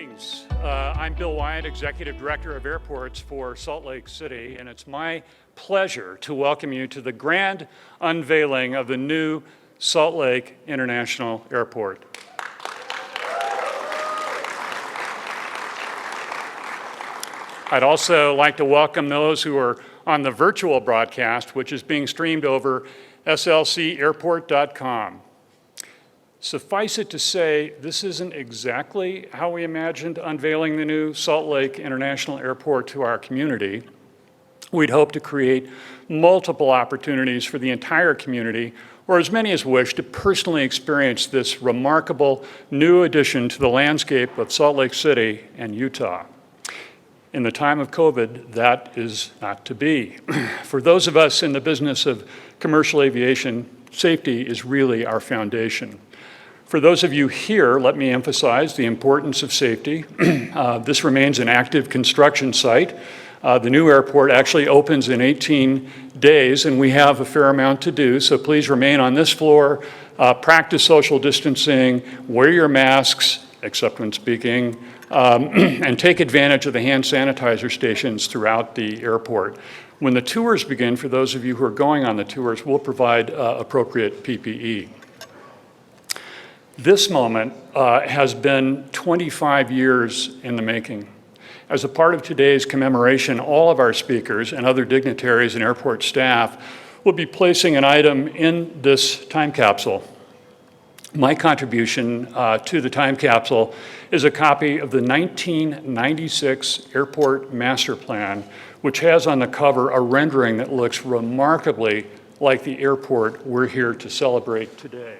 Greetings. I'm Bill Wyatt, Executive Director of Airports for Salt Lake City, and it's my pleasure to welcome you to the grand unveiling of the new Salt Lake International Airport. I'd also like to welcome those who are on the virtual broadcast, which is being streamed over slcairport.com. Suffice it to say, this isn't exactly how we imagined unveiling the new Salt Lake International Airport to our community. We'd hope to create multiple opportunities for the entire community, or as many as wish, to personally experience this remarkable new addition to the landscape of Salt Lake City and Utah. In the time of COVID, that is not to be. For those of us in the business of commercial aviation, safety is really our foundation. For those of you here, let me emphasize the importance of safety. This remains an active construction site. The new airport actually opens in 18 days, and we have a fair amount to do, so please remain on this floor, practice social distancing, wear your masks, except when speaking, and take advantage of the hand sanitizer stations throughout the airport. When the tours begin, for those of you who are going on the tours, we'll provide appropriate PPE. This moment has been 25 years in the making. As a part of today's commemoration, all of our speakers and other dignitaries and airport staff will be placing an item in this time capsule. My contribution to the time capsule is a copy of the 1996 Airport Master Plan, which has on the cover a rendering that looks remarkably like the airport we're here to celebrate today.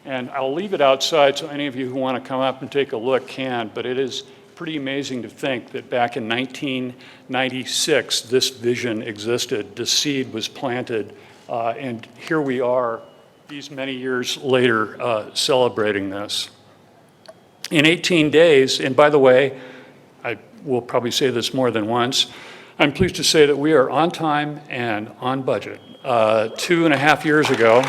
And I'll leave it outside so any of you who want to come up and take a look can, but it is pretty amazing to think that back in 1996, this vision existed, the seed was planted, and here we are these many years later celebrating this. In 18 days, and by the way, I will probably say this more than once, I'm pleased to say that we are on time and on budget. 2.5 years ago,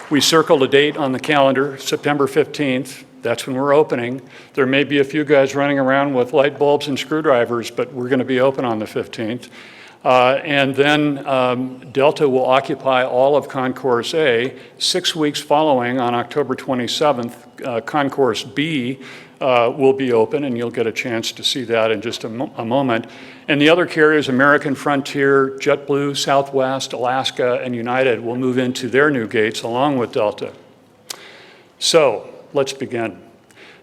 we circled a date on the calendar, September 15th. That's when we're opening. There may be a few guys running around with light bulbs and screwdrivers, but we're going to be open on the 15th. And then Delta will occupy all of Concourse A. 6 weeks following, on October 27th, Concourse B will be open, and you'll get a chance to see that in just a moment. And the other carriers, American Frontier, JetBlue, Southwest, Alaska, and United, will move into their new gates along with Delta. So let's begin.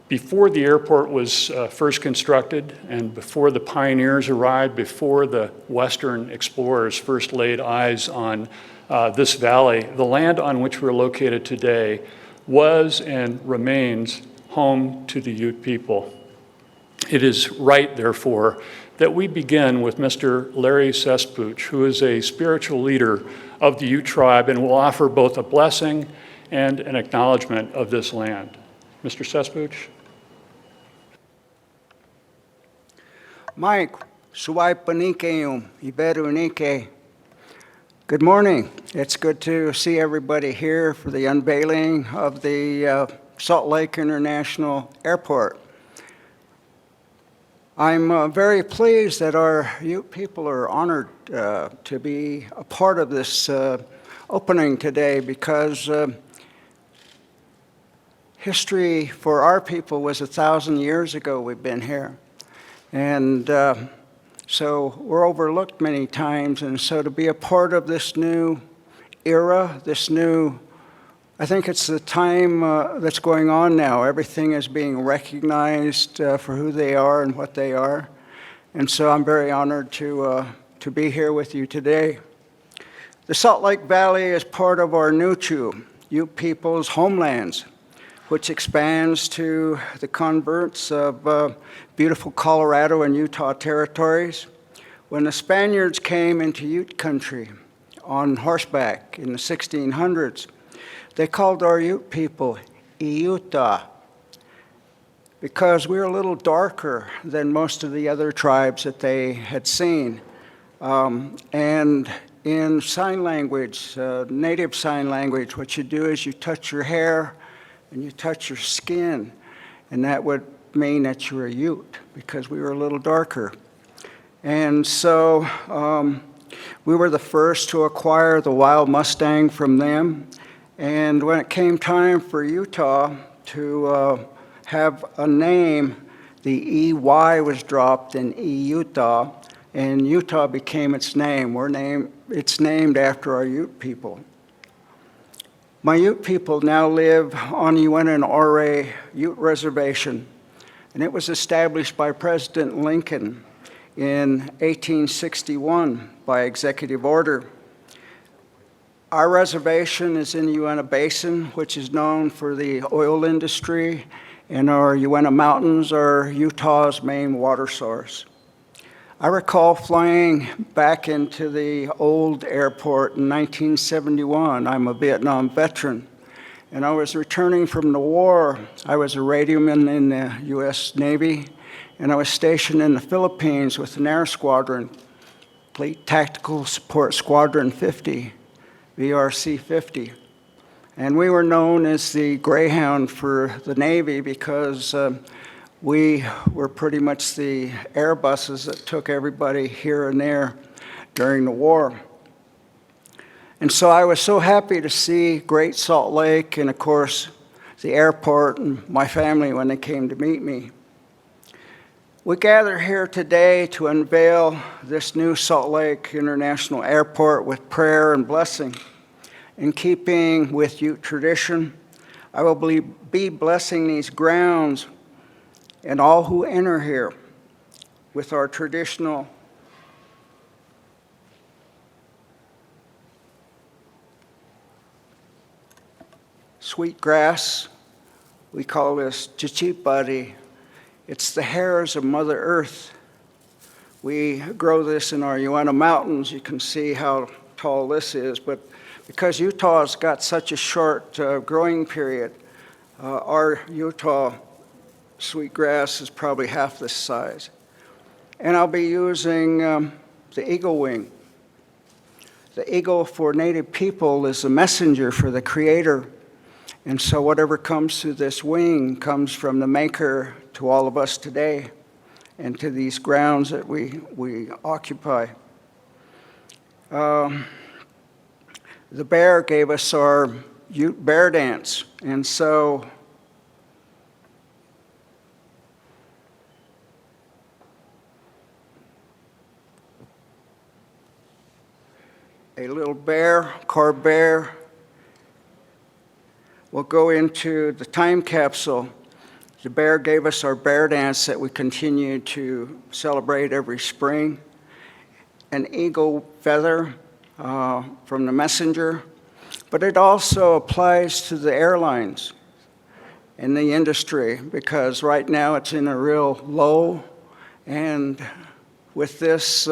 Before the airport was first constructed, and before the pioneers arrived, before the Western explorers first laid eyes on this valley, the land on which we're located today was and remains home to the Ute people. It is right, therefore, that we begin with Mr. Larry Cesspooch, who is a spiritual leader of the Ute tribe and will offer both a blessing and an acknowledgement of this land. Mr. Cesspooch? Mike, good morning. It's good to see everybody here for the unveiling of the Salt Lake International Airport. I'm very pleased that our Ute people are honored to be a part of this opening today, because history for our people was 1,000 years ago we've been here. And so we're overlooked many times, and so to be a part of this new era, I think it's the time that's going on now. Everything is being recognized for who they are and what they are. And so I'm very honored to be here with you today. The Salt Lake Valley is part of our Nuchu, Ute people's homelands, which expands to the converts of beautiful Colorado and Utah territories. When the Spaniards came into Ute country on horseback in the 1600s, they called our Ute people Iuta, because we're a little darker than most of the other tribes that they had seen. And in sign language, native sign language, what you do is you touch your hair and you touch your skin, and that would mean that you're a Ute because we were a little darker. And so we were the first to acquire the wild Mustang from them. And when it came time for Utah to have a name, the EY was dropped in E-Utah, and Utah became its name. It's named after our Ute people. My Ute people now live on the Uinta Ute Reservation, and it was established by President Lincoln in 1861 by executive order. Our reservation is in the Uinta Basin, which is known for the oil industry, and our Uinta Mountains are Utah's main water source. I recall flying back into the old airport in 1971. I'm a Vietnam veteran, and I was returning from the war. I was a radioman in the U.S. Navy, and I was stationed in the Philippines with an air squadron, Fleet Tactical Support Squadron 50, VRC 50. And we were known as the Greyhound for the Navy because we were pretty much the Airbuses that took everybody here and there during the war. And so I was so happy to see Great Salt Lake and, of course, the airport and my family when they came to meet me. We gather here today to unveil this new Salt Lake International Airport with prayer and blessing. In keeping with Ute tradition, I will be blessing these grounds and all who enter here with our traditional sweet grass. We call this chichipari. It's the hairs of Mother Earth. We grow this in our Uinta Mountains. You can see how tall this is, but because Utah's got such a short growing period, our Utah sweetgrass is probably half this size. And I'll be using the eagle wing. The eagle for Native people is the messenger for the Creator. And so whatever comes through this wing comes from the Maker to all of us today and to these grounds that we occupy. The bear gave us our Ute bear dance, and so a little bear, carved bear, will go into the time capsule. The bear gave us our bear dance that we continue to celebrate every spring. An eagle feather from the messenger, but it also applies to the airlines and the industry because right now it's in a real low, and with this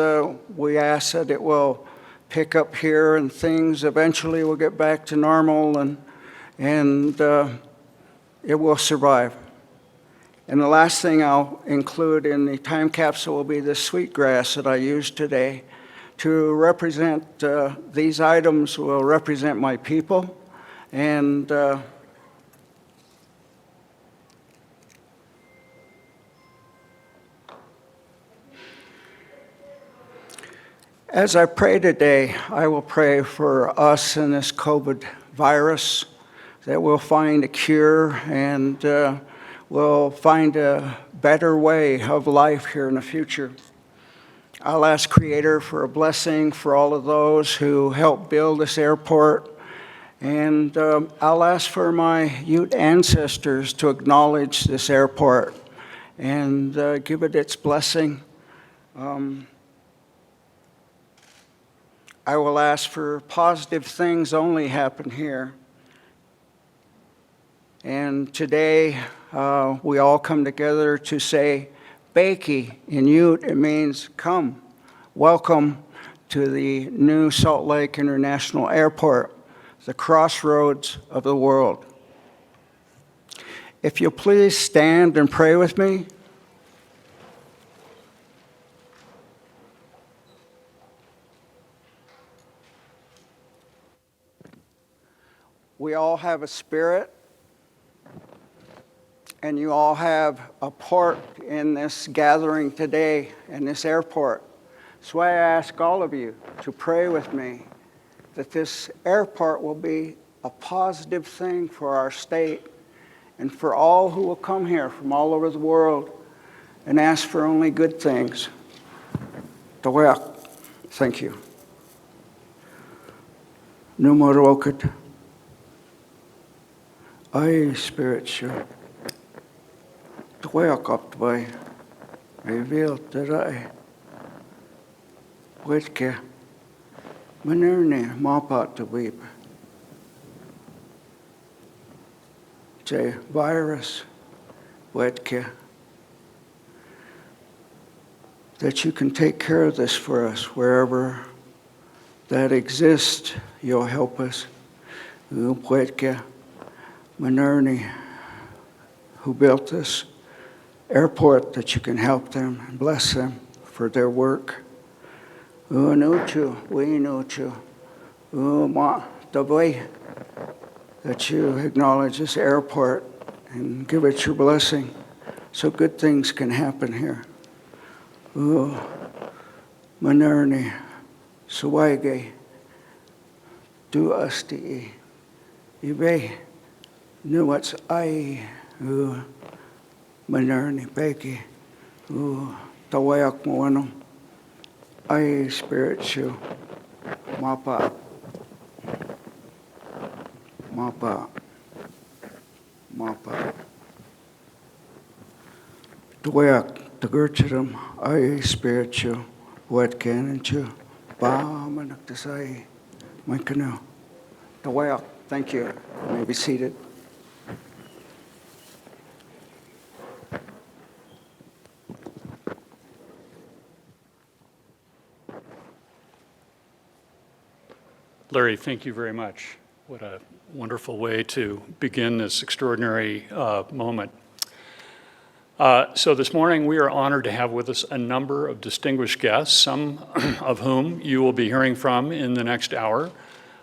we ask that it will pick up here and things eventually will get back to normal and it will survive. And the last thing I'll include in the time capsule will be this sweetgrass that I used today to represent, these items will represent my people, and as I pray today, I will pray for us in this COVID virus, that we'll find a cure and we'll find a better way of life here in the future. I'll ask Creator for a blessing for all of those who helped build this airport. And I'll ask for my Ute ancestors to acknowledge this airport and give it its blessing. I will ask for positive things only happen here. And today, we all come together to say, Beiki in Ute, it means come. Welcome to the new Salt Lake International Airport, the crossroads of the world. If you'll please stand and pray with me. we all have a spirit, and you all have a part in this gathering today in this airport. That's why I ask all of you to pray with me that this airport will be a positive thing for our state and for all who will come here from all over the world and ask for only good things. Thank you. Numerokit. I spiritual. Up by revealed that I Witke Manerne Mapat to weep. J virus Witke. That you can take care of this for us wherever that exists. You'll help us. Witke Manerne, who built this airport, that you can help them and bless them for their work. That you acknowledge this airport and give it your blessing so good things can happen here. Manerne, Suwaige, do asti, Ibe, knew what's I. Manerne Peki, Tawayak Moano, I spiritual, Mapa, Tawayak, the Gertrum, I spiritual, what can and you, Bamanak to say, my canoe. Tawayak, thank you. You may be seated. Larry, thank you very much. What a wonderful way to begin this extraordinary moment. So this morning we are honored to have with us a number of distinguished guests, some of whom you will be hearing from in the next hour.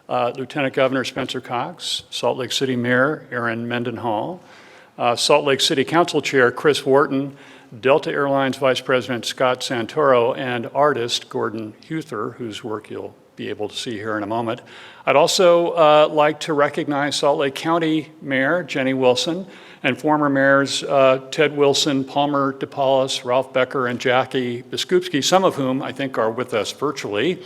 Lieutenant Governor Spencer Cox, Salt Lake City Mayor Erin Mendenhall, Salt Lake City Council Chair Chris Wharton, Delta Airlines Vice President Scott Santoro, and artist Gordon Huether, whose work you'll be able to see here in a moment. I'd also like to recognize Salt Lake County Mayor Jenny Wilson and former mayors Ted Wilson, Palmer DePaulis, Ralph Becker, and Jackie Biskupski, some of whom I think are with us virtually,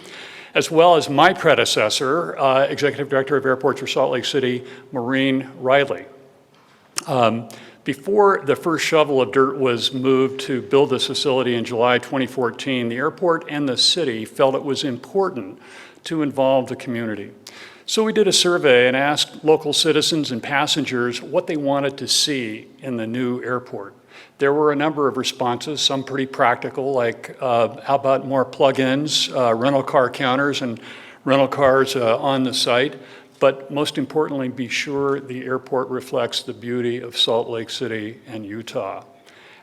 as well as my predecessor, Executive Director of Airports for Salt Lake City, Maureen Riley. Before the first shovel of dirt was moved to build this facility in July 2014, the airport and the city felt it was important to involve the community. So we did a survey and asked local citizens and passengers what they wanted to see in the new airport. There were a number of responses, some pretty practical, like how about more plug-ins, rental car counters and rental cars on the site. But most importantly, be sure the airport reflects the beauty of Salt Lake City and Utah.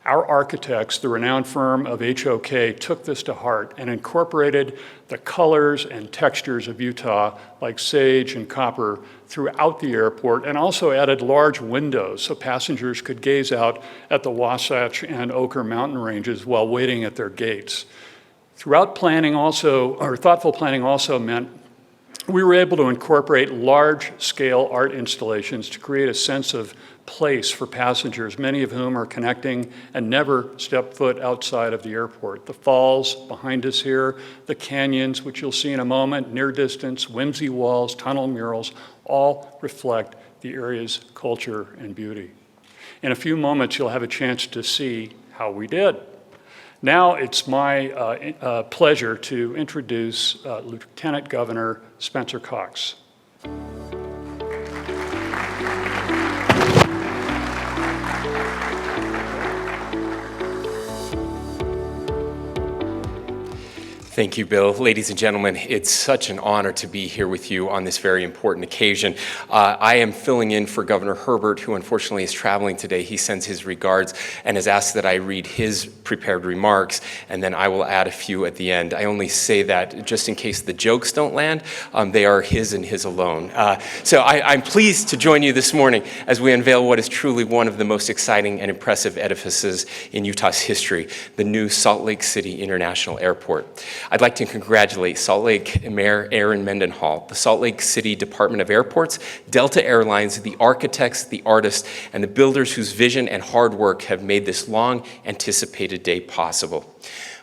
Our architects, the renowned firm of HOK, took this to heart and incorporated the colors and textures of Utah, like sage and copper, throughout the airport, and also added large windows so passengers could gaze out at the Wasatch and Oquirrh mountain ranges while waiting at their gates. Thoughtful planning also meant we were able to incorporate large-scale art installations to create a sense of place for passengers, many of whom are connecting and never step foot outside of the airport. The falls behind us here, the canyons, which you'll see in a moment, near distance, whimsy walls, tunnel murals, all reflect the area's culture and beauty. In a few moments, you'll have a chance to see how we did. Now it's my pleasure to introduce Lieutenant Governor Spencer Cox. Thank you, Bill. Ladies and gentlemen, it's such an honor to be here with you on this very important occasion. I am filling in for Governor Herbert, who unfortunately is traveling today. He sends his regards and has asked that I read his prepared remarks, and then I will add a few at the end. I only say that just in case the jokes don't land. They are his and his alone. So I'm pleased to join you this morning as we unveil what is truly one of the most exciting and impressive edifices in Utah's history, the new Salt Lake City International Airport. I'd like to congratulate Salt Lake Mayor Erin Mendenhall, the Salt Lake City Department of Airports, Delta Airlines, the architects, the artists, and the builders whose vision and hard work have made this long-anticipated day possible.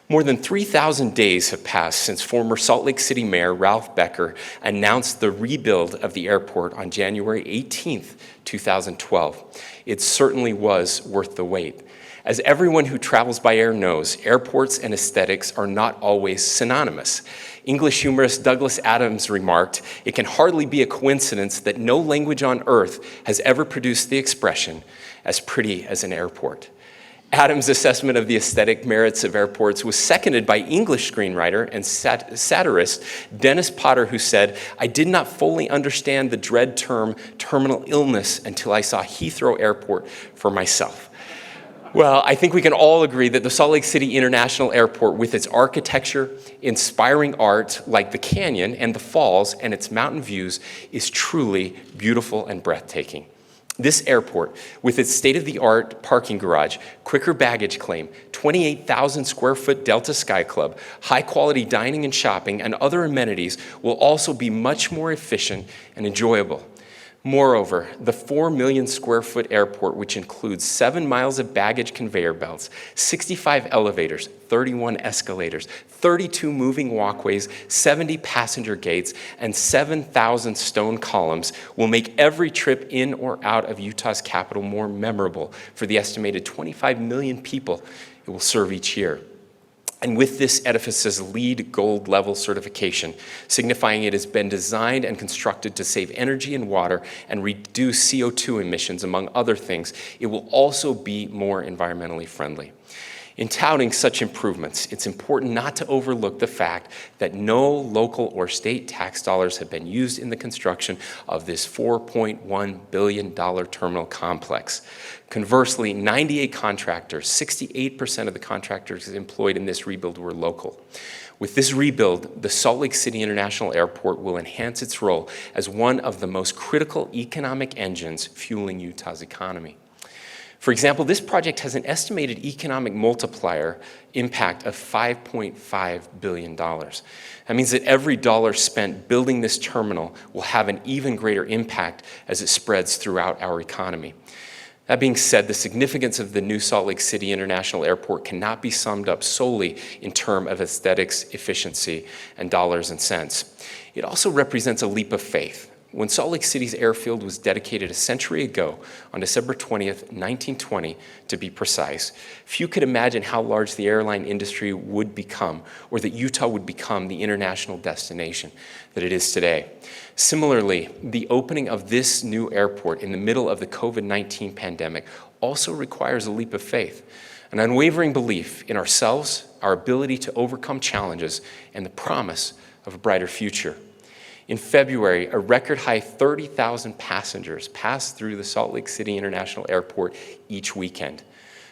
More than 3,000 days have passed since former Salt Lake City Mayor Ralph Becker announced the rebuild of the airport on January 18th, 2012. It certainly was worth the wait. As everyone who travels by air knows, airports and aesthetics are not always synonymous. English humorist Douglas Adams remarked, "It can hardly be a coincidence that no language on earth has ever produced the expression, as pretty as an airport." Adams' assessment of the aesthetic merits of airports was seconded by English screenwriter and satirist Dennis Potter, who said, "I did not fully understand the dread term terminal illness until I saw Heathrow Airport for myself." Well, I think we can all agree that the Salt Lake City International Airport, with its architecture, inspiring art like the canyon and the falls and its mountain views, is truly beautiful and breathtaking. This airport, with its state-of-the-art parking garage, quicker baggage claim, 28,000 square foot Delta Sky Club, high-quality dining and shopping, and other amenities will also be much more efficient and enjoyable. Moreover, the 4 million square foot airport, which includes 7 miles of baggage conveyor belts, 65 elevators, 31 escalators, 32 moving walkways, 70 passenger gates, and 7,000 stone columns, will make every trip in or out of Utah's capital more memorable for the estimated 25 million people it will serve each year. And with this edifice's LEED Gold level certification, signifying it has been designed and constructed to save energy and water and reduce CO2 emissions, among other things, it will also be more environmentally friendly. In touting such improvements, it's important not to overlook the fact that no local or state tax dollars have been used in the construction of this $4.1 billion terminal complex. Conversely, 98 contractors, 68% of the contractors employed in this rebuild were local. With this rebuild, the Salt Lake City International Airport will enhance its role as one of the most critical economic engines fueling Utah's economy. For example, this project has an estimated economic multiplier impact of $5.5 billion. That means that every dollar spent building this terminal will have an even greater impact as it spreads throughout our economy. That being said, the significance of the new Salt Lake City International Airport cannot be summed up solely in terms of aesthetics, efficiency, and dollars and cents. It also represents a leap of faith. When Salt Lake City's airfield was dedicated a century ago, on December 20th, 1920, to be precise, few could imagine how large the airline industry would become, or that Utah would become the international destination that it is today. Similarly, the opening of this new airport in the middle of the COVID-19 pandemic also requires a leap of faith, an unwavering belief in ourselves, our ability to overcome challenges, and the promise of a brighter future. In February, a record high 30,000 passengers passed through the Salt Lake City International Airport each weekend.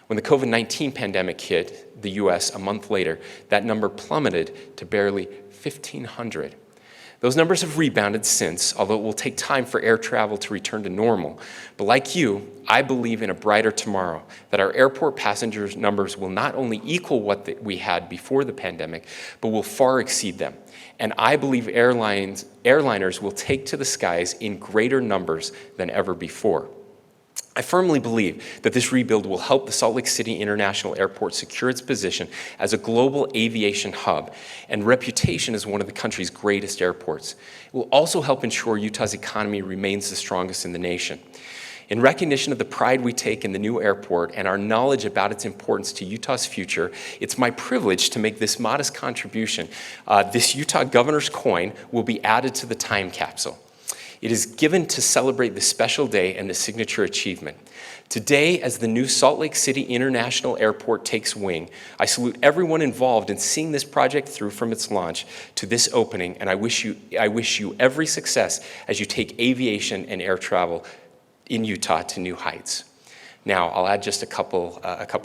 When the COVID-19 pandemic hit the U.S. a month later, that number plummeted to barely 1,500. Those numbers have rebounded since, although it will take time for air travel to return to normal. But like you, I believe in a brighter tomorrow, that our airport passengers numbers will not only equal what we had before the pandemic, but will far exceed them. And I believe airliners will take to the skies in greater numbers than ever before. I firmly believe that this rebuild will help the Salt Lake City International Airport secure its position as a global aviation hub and reputation as one of the country's greatest airports. It will also help ensure Utah's economy remains the strongest in the nation. In recognition of the pride we take in the new airport and our knowledge about its importance to Utah's future, it's my privilege to make this modest contribution. This Utah Governor's coin will be added to the time capsule. It is given to celebrate the special day and the signature achievement. Today, as the new Salt Lake City International Airport takes wing, I salute everyone involved in seeing this project through from its launch to this opening, and I wish you every success as you take aviation and air travel in Utah to new heights. Now, I'll add just a couple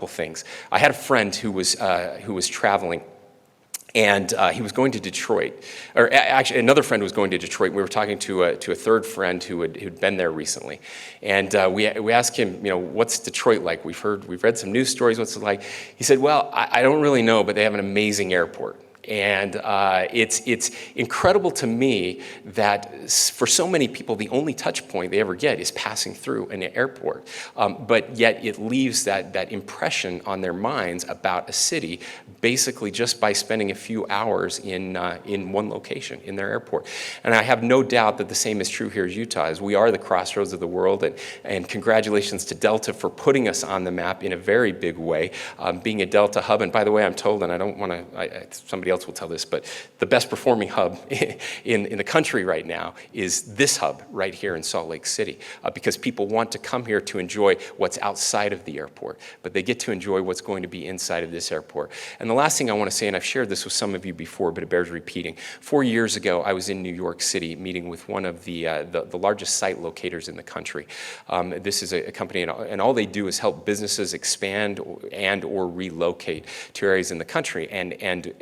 things. I had a friend who was traveling, and he was going to Detroit, or actually another friend was going to Detroit. We were talking to a third friend who'd been there recently, and we asked him, what's Detroit like? We've read some news stories. What's it like? He said, well, I don't really know, but they have an amazing airport. And it's incredible to me that for so many people, the only touch point they ever get is passing through an airport. But yet it leaves that impression on their minds about a city basically just by spending a few hours in one location, in their airport. And I have no doubt that the same is true here in Utah, as we are the crossroads of the world. And congratulations to Delta for putting us on the map in a very big way, being a Delta hub. And by the way, I'm told, and I don't want to, somebody else will tell this, but the best performing hub in the country right now is this hub right here in Salt Lake City, because people want to come here to enjoy what's outside of the airport, but they get to enjoy what's going to be inside of this airport. And the last thing I want to say, and I've shared this with some of you before, but it bears repeating. 4 years ago, I was in New York City meeting with one of the largest site locators in the country. This is a company, and all they do is help businesses expand or relocate to areas in the country. And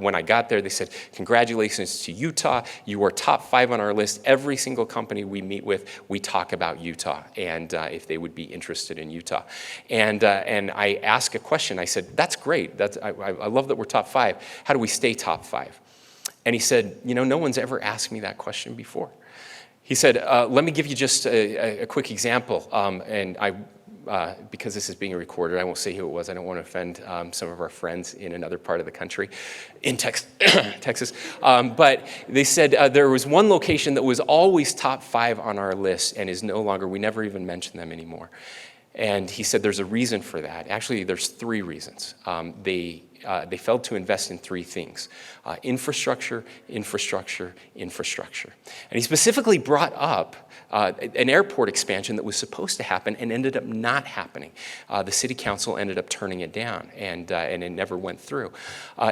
when I got there, they said, congratulations to Utah. You are top 5 on our list. Every single company we meet with, we talk about Utah and if they would be interested in Utah. And I asked a question. I said, that's great. I love that we're top 5. How do we stay top 5? And he said, no one's ever asked me that question before. He said, let me give you just a quick example. Because this is being recorded, I won't say who it was. I don't want to offend some of our friends in another part of the country, in Texas. But they said there was one location that was always top 5 on our list and is no longer, we never even mention them anymore. And he said there's a reason for that. Actually, there's 3 reasons. They failed to invest in 3 things: infrastructure, infrastructure, infrastructure. And he specifically brought up an airport expansion that was supposed to happen and ended up not happening. The city council ended up turning it down, and it never went through.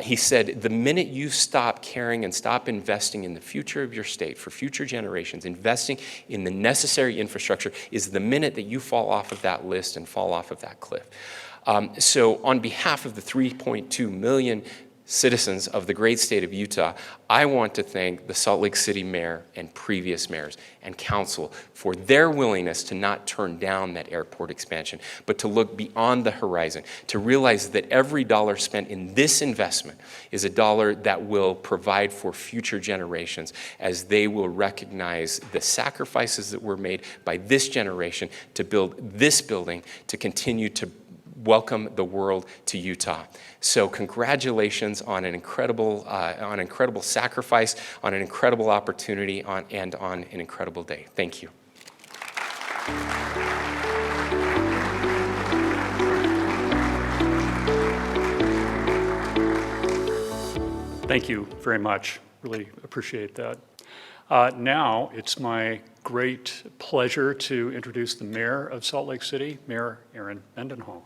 He said, the minute you stop caring and stop investing in the future of your state for future generations, investing in the necessary infrastructure, is the minute that you fall off of that list and fall off of that cliff. So on behalf of the 3.2 million citizens of the great state of Utah, I want to thank the Salt Lake City mayor and previous mayors and council for their willingness to not turn down that airport expansion, but to look beyond the horizon, to realize that every dollar spent in this investment is a dollar that will provide for future generations, as they will recognize the sacrifices that were made by this generation to build this building to continue to welcome the world to Utah. So congratulations on an incredible sacrifice, on an incredible opportunity, and on an incredible day. Thank you. Thank you very much. Really appreciate that. Now it's my great pleasure to introduce the mayor of Salt Lake City, Mayor Erin Mendenhall.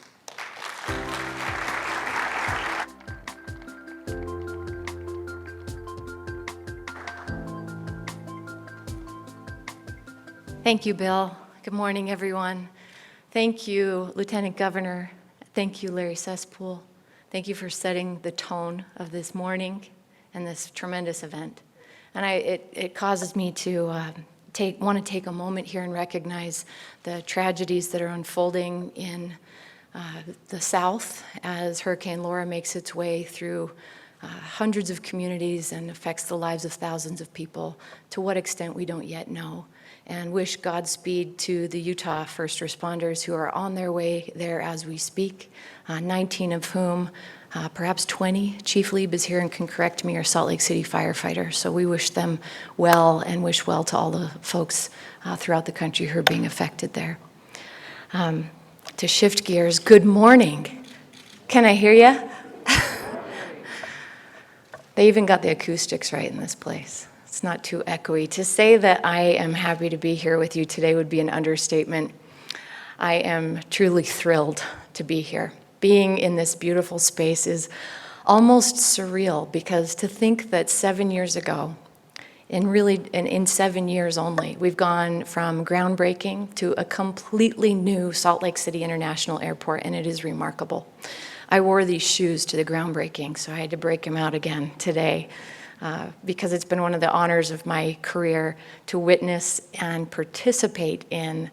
Thank you, Bill. Good morning, everyone. Thank you, Lieutenant Governor. Thank you, Larry Cesspooch. Thank you for setting the tone of this morning and this tremendous event. And it causes me to want to take a moment here and recognize the tragedies that are unfolding in the South as Hurricane Laura makes its way through hundreds of communities and affects the lives of thousands of people. To what extent, we don't yet know. And wish Godspeed to the Utah first responders who are on their way there as we speak, 19 of whom, perhaps 20, Chief Lieb is here and can correct me, are Salt Lake City firefighters. So we wish them well and wish well to all the folks throughout the country who are being affected there. To shift gears, good morning. Can I hear you? They even got the acoustics right in this place. It's not too echoey. To say that I am happy to be here with you today would be an understatement. I am truly thrilled to be here. Being in this beautiful space is almost surreal, because to think that 7 years ago, in 7 years only, we've gone from groundbreaking to a completely new Salt Lake City International Airport, and it is remarkable. I wore these shoes to the groundbreaking, so I had to break them out again today, because it's been one of the honors of my career to witness and participate in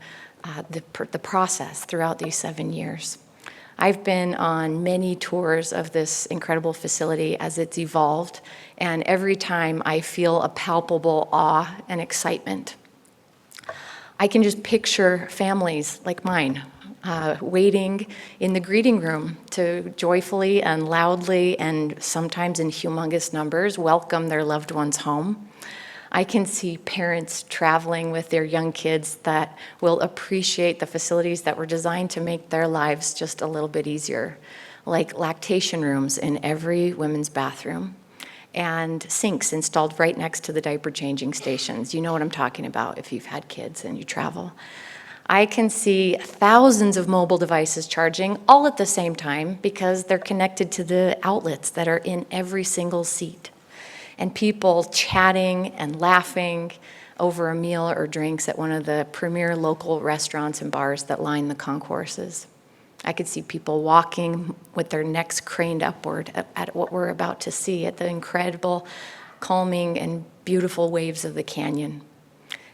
the process throughout these 7 years. I've been on many tours of this incredible facility as it's evolved, and every time I feel a palpable awe and excitement. I can just picture families like mine waiting in the greeting room to joyfully and loudly, and sometimes in humongous numbers, welcome their loved ones home. I can see parents traveling with their young kids that will appreciate the facilities that were designed to make their lives just a little bit easier, like lactation rooms in every women's bathroom and sinks installed right next to the diaper changing stations. You know what I'm talking about if you've had kids and you travel. I can see thousands of mobile devices charging all at the same time because they're connected to the outlets that are in every single seat. And people chatting and laughing over a meal or drinks at one of the premier local restaurants and bars that line the concourses. I could see people walking with their necks craned upward at what we're about to see, at the incredible, calming and beautiful waves of the canyon,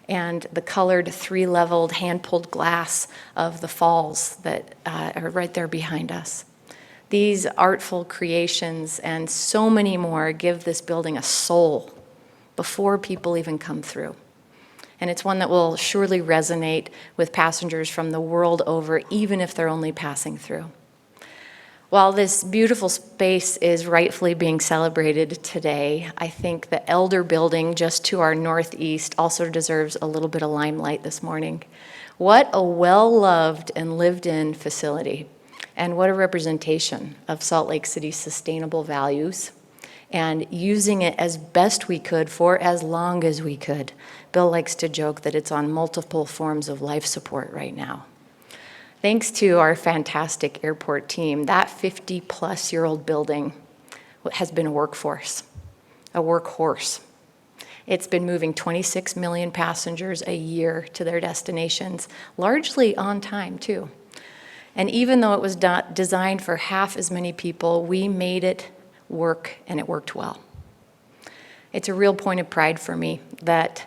and the colored three-leveled hand-pulled glass of the falls that are right there behind us. These artful creations and so many more give this building a soul before people even come through. And it's one that will surely resonate with passengers from the world over, even if they're only passing through. While this beautiful space is rightfully being celebrated today, I think the Elder Building just to our northeast also deserves a little bit of limelight this morning. What a well-loved and lived-in facility. And what a representation of Salt Lake City's sustainable values, and using it as best we could for as long as we could. Bill likes to joke that it's on multiple forms of life support right now. Thanks to our fantastic airport team, that 50-plus-year-old building has been a workhorse. It's been moving 26 million passengers a year to their destinations, largely on time, too. And even though it was designed for half as many people, we made it work, and it worked well. It's a real point of pride for me that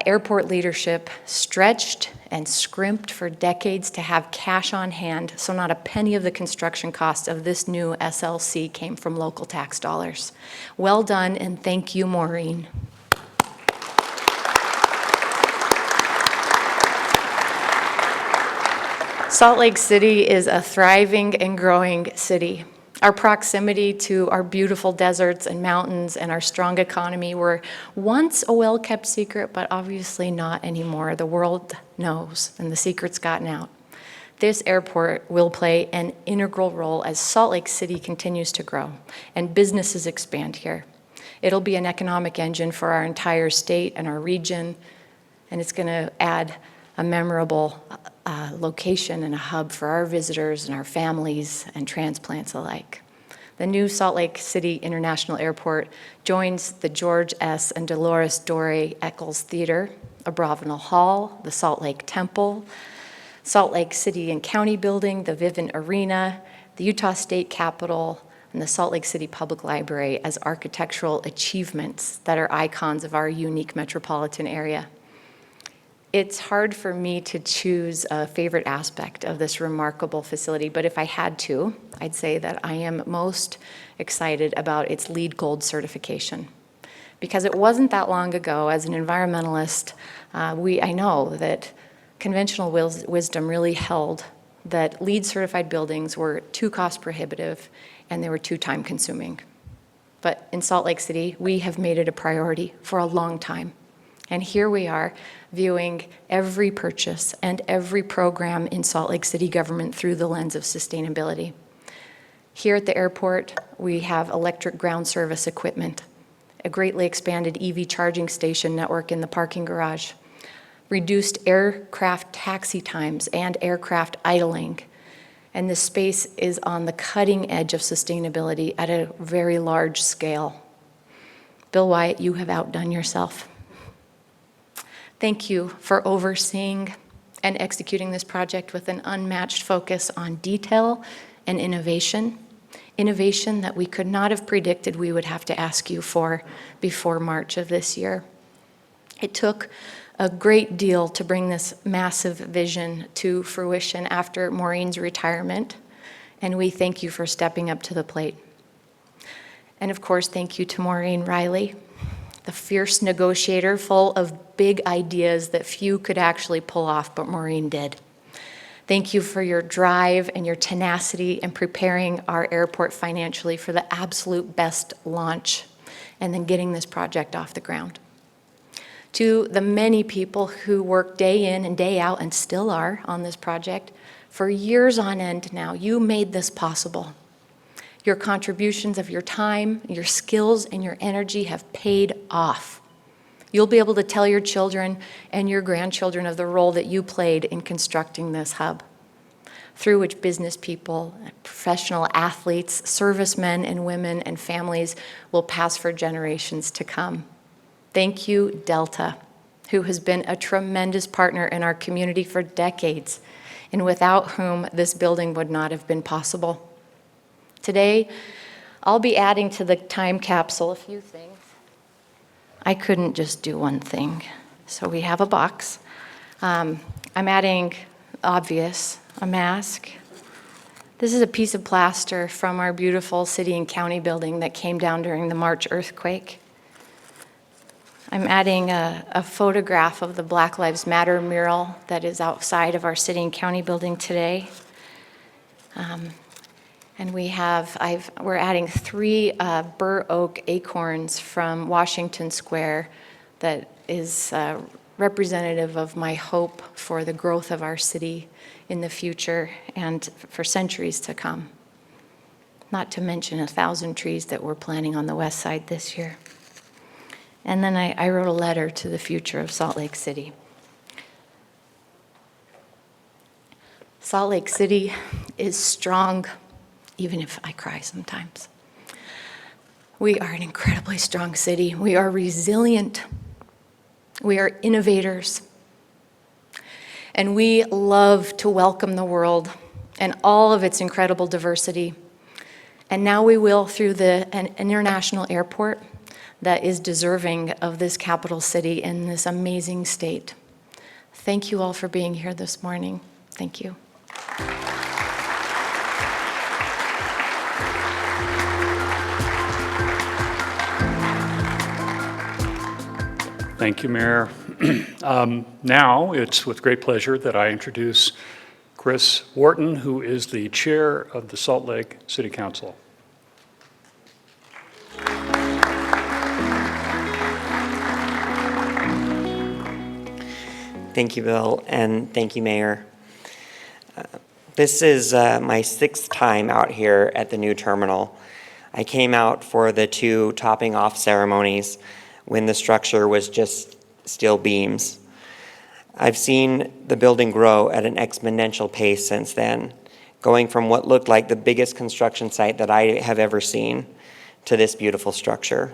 airport leadership stretched and scrimped for decades to have cash on hand, so not a penny of the construction costs of this new SLC came from local tax dollars. Well done, and thank you, Maureen. Salt Lake City is a thriving and growing city. Our proximity to our beautiful deserts and mountains and our strong economy were once a well-kept secret, but obviously not anymore. The world knows, and the secret's gotten out. This airport will play an integral role as Salt Lake City continues to grow and businesses expand here. It'll be an economic engine for our entire state and our region, and it's going to add a memorable location and a hub for our visitors and our families and transplants alike. The new Salt Lake City International Airport joins the George S. and Dolores Doré Eccles Theater, Abravanel Hall, the Salt Lake Temple, Salt Lake City and County Building, the Vivint Arena, the Utah State Capitol, and the Salt Lake City Public Library as architectural achievements that are icons of our unique metropolitan area. It's hard for me to choose a favorite aspect of this remarkable facility, but if I had to, I'd say that I am most excited about its LEED Gold certification. Because it wasn't that long ago, as an environmentalist, I know that conventional wisdom really held that LEED certified buildings were too cost prohibitive and they were too time consuming. But in Salt Lake City, we have made it a priority for a long time. And here we are viewing every purchase and every program in Salt Lake City government through the lens of sustainability. Here at the airport, we have electric ground service equipment. a greatly expanded EV charging station network in the parking garage, reduced aircraft taxi times and aircraft idling. And this space is on the cutting edge of sustainability at a very large scale. Bill Wyatt, you have outdone yourself. Thank you for overseeing and executing this project with an unmatched focus on detail and innovation that we could not have predicted we would have to ask you for before March of this year. It took a great deal to bring this massive vision to fruition after Maureen's retirement, and we thank you for stepping up to the plate. And of course, thank you to Maureen Riley, the fierce negotiator full of big ideas that few could actually pull off, but Maureen did. Thank you for your drive and your tenacity in preparing our airport financially for the absolute best launch and then getting this project off the ground. To the many people who work day in and day out and still are on this project for years on end now, you made this possible. Your contributions of your time, your skills, and your energy have paid off. You'll be able to tell your children and your grandchildren of the role that you played in constructing this hub, through which business people, professional athletes, servicemen and women, and families will pass for generations to come. Thank you, Delta, who has been a tremendous partner in our community for decades, and without whom this building would not have been possible. Today, I'll be adding to the time capsule a few things. I couldn't just do one thing, so we have a box. I'm adding obvious, a mask. This is a piece of plaster from our beautiful city and county building that came down during the March earthquake. I'm adding a photograph of the Black Lives Matter mural that is outside of our city and county building today. And we're adding 3 bur oak acorns from Washington Square that is representative of my hope for the growth of our city in the future and for centuries to come. Not to mention 1,000 trees that we're planting on the west side this year. And then I wrote a letter to the future of Salt Lake City. Salt Lake City is strong, even if I cry sometimes. We are an incredibly strong city. We are resilient. We are innovators. And we love to welcome the world and all of its incredible diversity. And now we will through an international airport that is deserving of this capital city in this amazing state. Thank you all for being here this morning. Thank you. Thank you, Mayor. Now it's with great pleasure that I introduce Chris Wharton, who is the chair of the Salt Lake City Council. Thank you, Bill, and thank you, Mayor. This is my 6th time out here at the new terminal. I came out for the 2 topping off ceremonies when the structure was just steel beams. I've seen the building grow at an exponential pace since then, going from what looked like the biggest construction site that I have ever seen to this beautiful structure.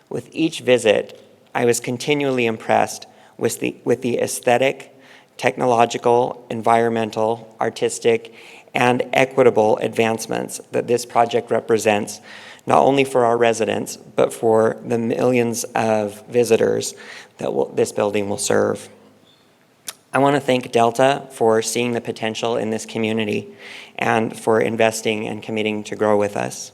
With each visit, I was continually impressed with the aesthetic, technological, environmental, artistic, and equitable advancements that this project represents, not only for our residents, but for the millions of visitors that this building will serve. I want to thank Delta for seeing the potential in this community and for investing and committing to grow with us.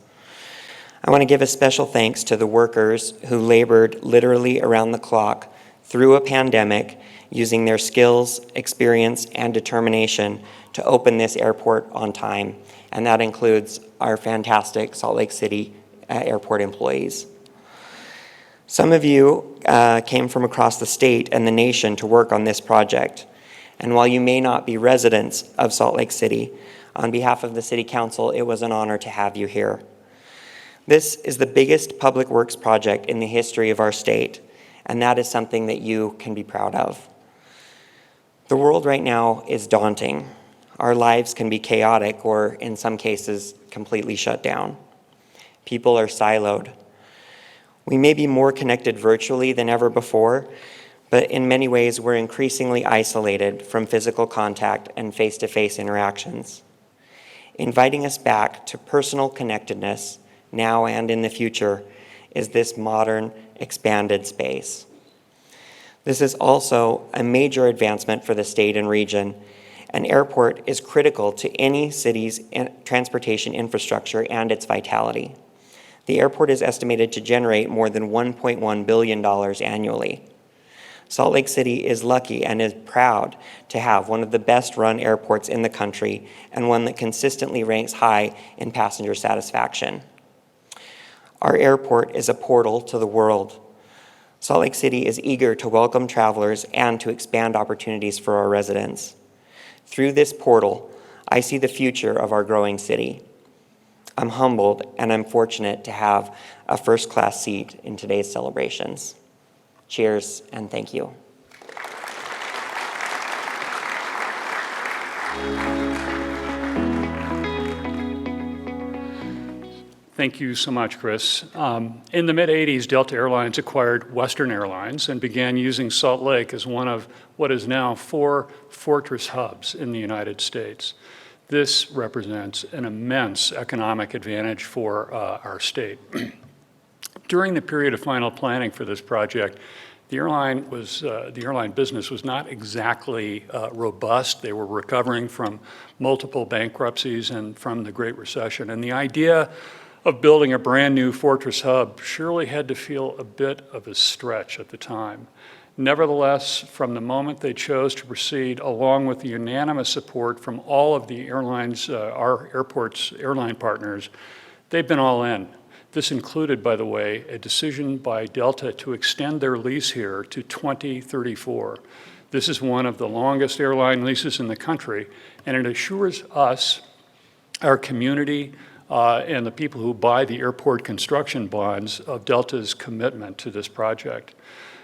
I want to give a special thanks to the workers who labored literally around the clock through a pandemic, using their skills, experience, and determination to open this airport on time. And that includes our fantastic Salt Lake City airport employees. Some of you came from across the state and the nation to work on this project. And while you may not be residents of Salt Lake City, on behalf of the City Council, it was an honor to have you here. This is the biggest public works project in the history of our state, and that is something that you can be proud of. The world right now is daunting. Our lives can be chaotic or, in some cases, completely shut down. People are siloed. We may be more connected virtually than ever before, but in many ways we're increasingly isolated from physical contact and face-to-face interactions. Inviting us back to personal connectedness, now and in the future, is this modern, expanded space. This is also a major advancement for the state and region. An airport is critical to any city's transportation infrastructure and its vitality. The airport is estimated to generate more than $1.1 billion annually. Salt Lake City is lucky and is proud to have one of the best-run airports in the country and one that consistently ranks high in passenger satisfaction. Our airport is a portal to the world. Salt Lake City is eager to welcome travelers and to expand opportunities for our residents. Through this portal, I see the future of our growing city. I'm humbled and I'm fortunate to have a first-class seat in today's celebrations. Cheers and thank you. Thank you so much, Chris. In the mid-'80s, Delta Airlines acquired Western Airlines and began using Salt Lake as one of what is now 4 fortress hubs in the United States. This represents an immense economic advantage for our state. During the period of final planning for this project, the airline business was not exactly robust. They were recovering from multiple bankruptcies and from the Great Recession. And the idea of building a brand new fortress hub surely had to feel a bit of a stretch at the time. Nevertheless, from the moment they chose to proceed, along with the unanimous support from all of the airlines, our airport's airline partners, they've been all in. This included, by the way, a decision by Delta to extend their lease here to 2034. This is one of the longest airline leases in the country, and it assures us, our community, and the people who buy the airport construction bonds of Delta's commitment to this project.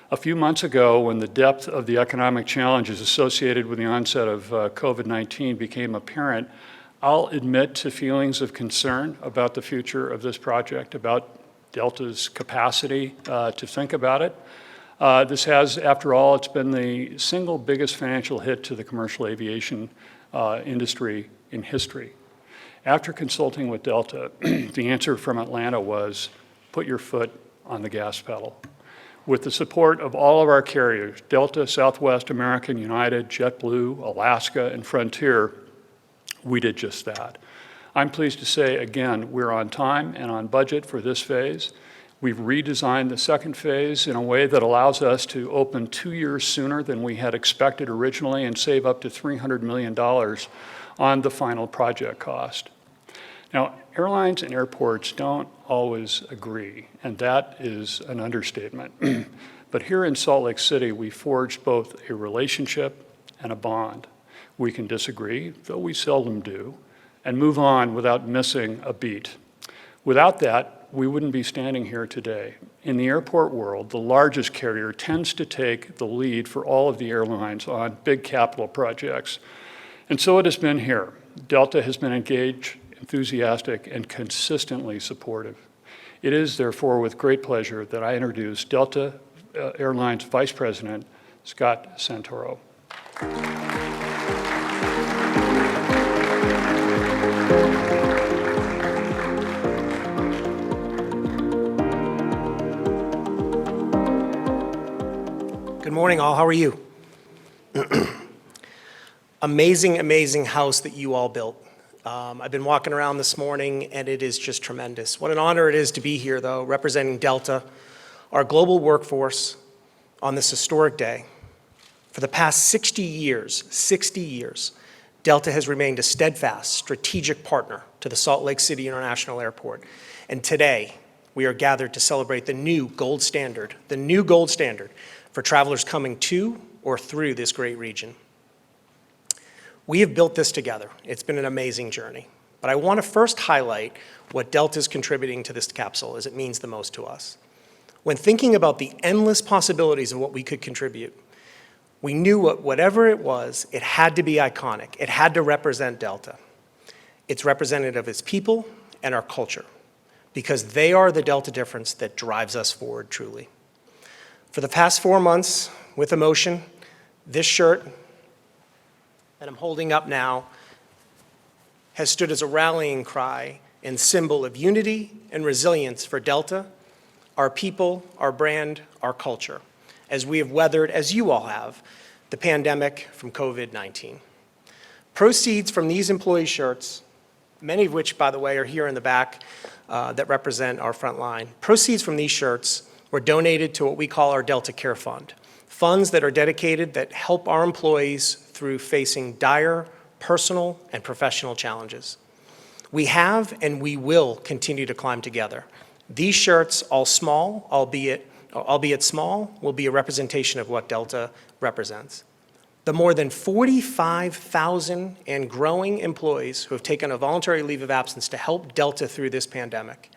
A few months ago, when the depth of the economic challenges associated with the onset of COVID-19 became apparent, I'll admit to feelings of concern about the future of this project, about Delta's capacity to think about it. This has, after all, it's been the single biggest financial hit to the commercial aviation industry in history. After consulting with Delta, the answer from Atlanta was, put your foot on the gas pedal. With the support of all of our carriers, Delta, Southwest, American, United, JetBlue, Alaska, and Frontier, we did just that. I'm pleased to say, again, we're on time and on budget for this phase. We've redesigned the second phase in a way that allows us to open 2 years sooner than we had expected originally and save up to $300 million on the final project cost. Now, airlines and airports don't always agree, and that is an understatement. But here in Salt Lake City, we forged both a relationship and a bond. We can disagree, though we seldom do, and move on without missing a beat. Without that, we wouldn't be standing here today. In the airport world, the largest carrier tends to take the lead for all of the airlines on big capital projects. And so it has been here. Delta has been engaged, enthusiastic, and consistently supportive. It is, therefore, with great pleasure that I introduce Delta Airlines Vice President, Scott Santoro. Good morning, all. How are you? Amazing, amazing house that you all built. I've been walking around this morning, and it is just tremendous. What an honor it is to be here, though, representing Delta, our global workforce, on this historic day. For the past 60 years, Delta has remained a steadfast, strategic partner to the Salt Lake City International Airport. And today, we are gathered to celebrate the new gold standard for travelers coming to or through this great region. We have built this together. It's been an amazing journey. But I want to first highlight what Delta is contributing to this capsule, as it means the most to us. When thinking about the endless possibilities of what we could contribute, we knew whatever it was, it had to be iconic. It had to represent Delta. It's representative of its people and our culture, because they are the Delta difference that drives us forward truly. For the past 4 months, with emotion, this shirt that I'm holding up now has stood as a rallying cry and symbol of unity and resilience for Delta, our people, our brand, our culture, as we have weathered, as you all have, the pandemic from COVID-19. Proceeds from these employee shirts, many of which, by the way, are here in the back that represent our front line, proceeds from these shirts were donated to what we call our Delta Care Fund, funds that are dedicated that help our employees through facing dire personal and professional challenges. We have and we will continue to climb together. These shirts, all small, albeit small, will be a representation of what Delta represents. The more than 45,000 and growing employees who have taken a voluntary leave of absence to help Delta through this pandemic.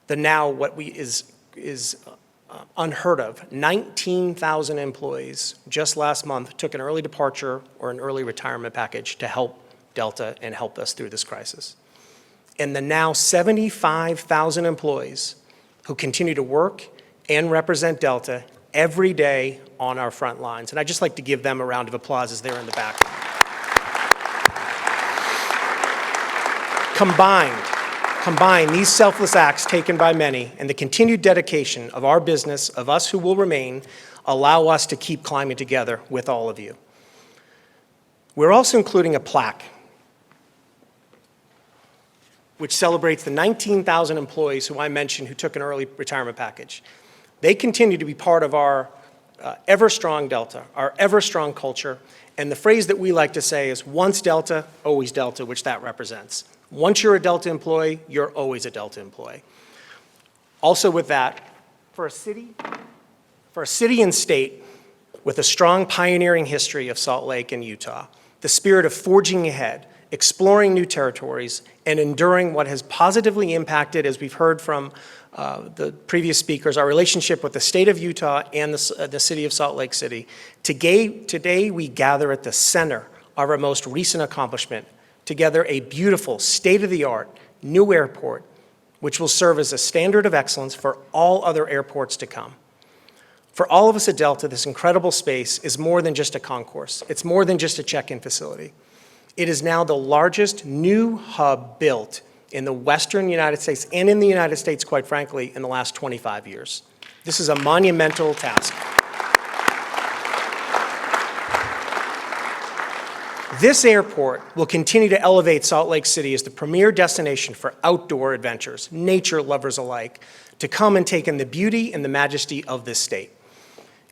The now what is unheard of, 19,000 employees just last month took an early departure or an early retirement package to help Delta and help us through this crisis. And the now 75,000 employees who continue to work and represent Delta every day on our front lines. And I'd just like to give them a round of applause as they're in the back. Combine these selfless acts taken by many and the continued dedication of our business, of us who will remain, allow us to keep climbing together with all of you. We're also including a plaque which celebrates the 19,000 employees who I mentioned who took an early retirement package. They continue to be part of our ever-strong Delta, our ever-strong culture, and the phrase that we like to say is once Delta, always Delta, which that represents. Once you're a Delta employee, you're always a Delta employee. Also with that, for a city and state with a strong pioneering history of Salt Lake and Utah, the spirit of forging ahead, exploring new territories, and enduring what has positively impacted, as we've heard from the previous speakers, our relationship with the state of Utah and the city of Salt Lake City. Today we gather at the center of our most recent accomplishment, together a beautiful, state-of-the-art new airport, which will serve as a standard of excellence for all other airports to come. For all of us at Delta, this incredible space is more than just a concourse. It's more than just a check-in facility. It is now the largest new hub built in the Western United States and in the United States, quite frankly, in the last 25 years. This is a monumental task. This airport will continue to elevate Salt Lake City as the premier destination for outdoor adventures, nature lovers alike, to come and take in the beauty and the majesty of this state.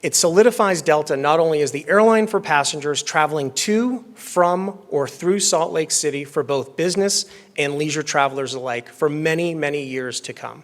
It solidifies Delta not only as the airline for passengers traveling to, from, or through Salt Lake City for both business and leisure travelers alike for many, many years to come.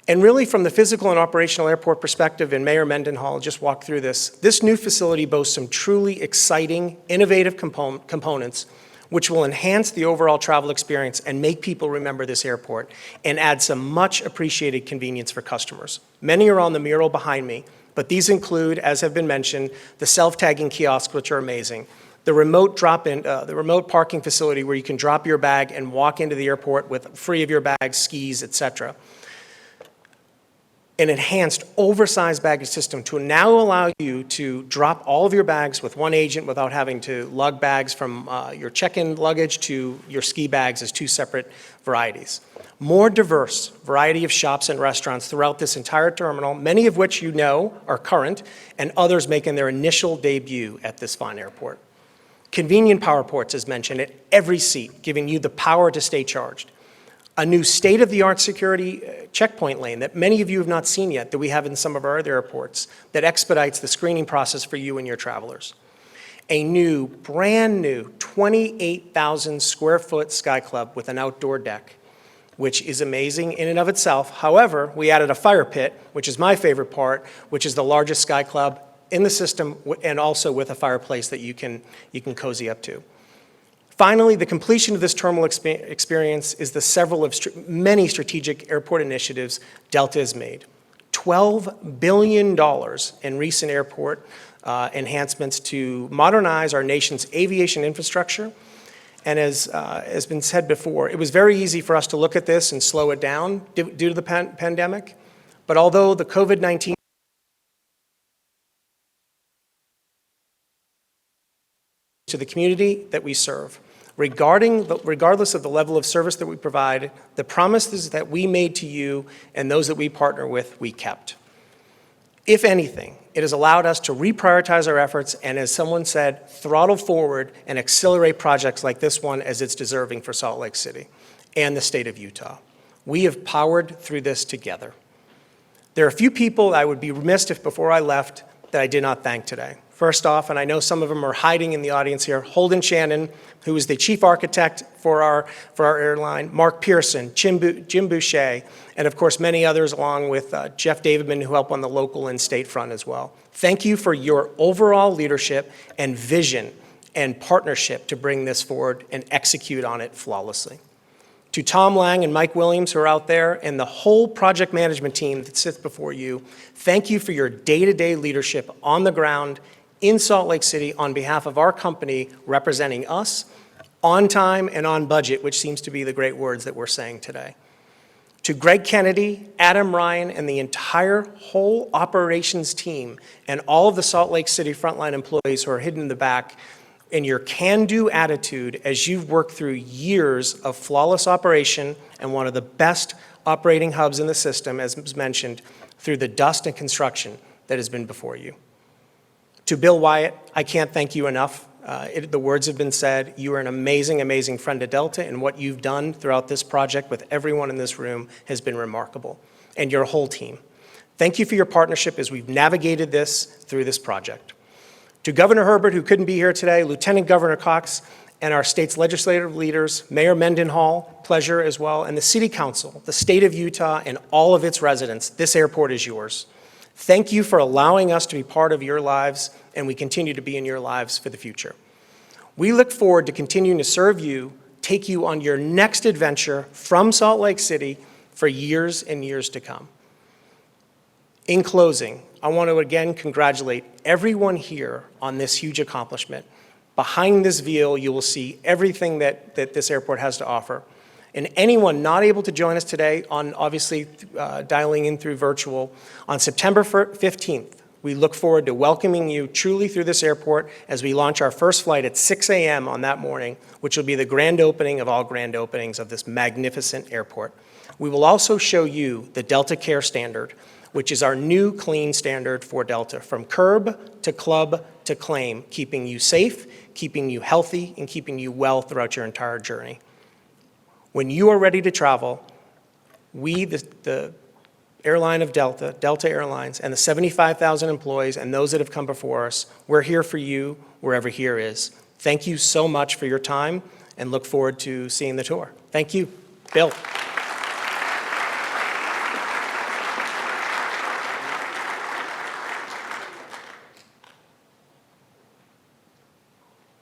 And really, from the physical and operational airport perspective, and Mayor Mendenhall just walked through this new facility boasts some truly exciting, innovative components which will enhance the overall travel experience and make people remember this airport and add some much appreciated convenience for customers. Many are on the mural behind me, but these include, as have been mentioned, the self-tagging kiosks, which are amazing, the remote parking facility where you can drop your bag and walk into the airport with free of your bags, skis, etc. An enhanced oversized baggage system to now allow you to drop all of your bags with one agent without having to lug bags from your check-in luggage to your ski bags as two separate varieties. More diverse variety of shops and restaurants throughout this entire terminal, many of which you know are current, and others making their initial debut at this fine airport. Convenient power ports, as mentioned, at every seat, giving you the power to stay charged. A new state-of-the-art security checkpoint lane that many of you have not seen yet that we have in some of our other airports that expedites the screening process for you and your travelers. A new, brand new 28,000 square foot Sky Club with an outdoor deck, which is amazing in and of itself. However, we added a fire pit, which is my favorite part, which is the largest Sky Club in the system and also with a fireplace that you can cozy up to. Finally, the completion of this terminal experience is the many strategic airport initiatives Delta has made. $12 billion in recent airport enhancements to modernize our nation's aviation infrastructure. And as has been said before, it was very easy for us to look at this and slow it down due to the pandemic. But although the COVID-19 to the community that we serve, regardless of the level of service that we provide, the promises that we made to you and those that we partner with, we kept. If anything, it has allowed us to reprioritize our efforts and, as someone said, throttle forward and accelerate projects like this one as it's deserving for Salt Lake City and the state of Utah. We have powered through this together. There are a few people I would be remiss if before I left that I did not thank today. First off, and I know some of them are hiding in the audience here, Holden Shannon, who is the chief architect for our airline, Mark Pearson, Jim Boucher, and of course many others along with Jeff Davidman, who help on the local and state front as well. Thank you for your overall leadership and vision and partnership to bring this forward and execute on it flawlessly. To Tom Lang and Mike Williams, who are out there, and the whole project management team that sits before you, thank you for your day-to-day leadership on the ground in Salt Lake City on behalf of our company representing us on time and on budget, which seems to be the great words that we're saying today. To Greg Kennedy, Adam Ryan, and the entire whole operations team and all of the Salt Lake City frontline employees who are hidden in the back, in your can-do attitude as you've worked through years of flawless operation and one of the best operating hubs in the system, as was mentioned, through the dust and construction that has been before you. To Bill Wyatt, I can't thank you enough. The words have been said. You are an amazing, amazing friend to Delta, and what you've done throughout this project with everyone in this room has been remarkable, and your whole team. Thank you for your partnership as we've navigated this through this project. To Governor Herbert, who couldn't be here today, Lieutenant Governor Cox, and our state's legislative leaders, Mayor Mendenhall, pleasure as well, and the City Council, the state of Utah, and all of its residents, this airport is yours. Thank you for allowing us to be part of your lives, and we continue to be in your lives for the future. We look forward to continuing to serve you, take you on your next adventure from Salt Lake City for years and years to come. In closing, I want to again congratulate everyone here on this huge accomplishment. Behind this veil, you will see everything that this airport has to offer. And anyone not able to join us today on obviously dialing in through virtual, on September 15th, we look forward to welcoming you truly through this airport as we launch our first flight at 6 a.m. on that morning, which will be the grand opening of all grand openings of this magnificent airport. We will also show you the Delta Care Standard, which is our new clean standard for Delta, from curb to club to claim, keeping you safe, keeping you healthy, and keeping you well throughout your entire journey. When you are ready to travel, we, the airline of Delta, Delta Airlines, and the 75,000 employees and those that have come before us, we're here for you wherever here is. Thank you so much for your time and look forward to seeing the tour. Thank you. Bill.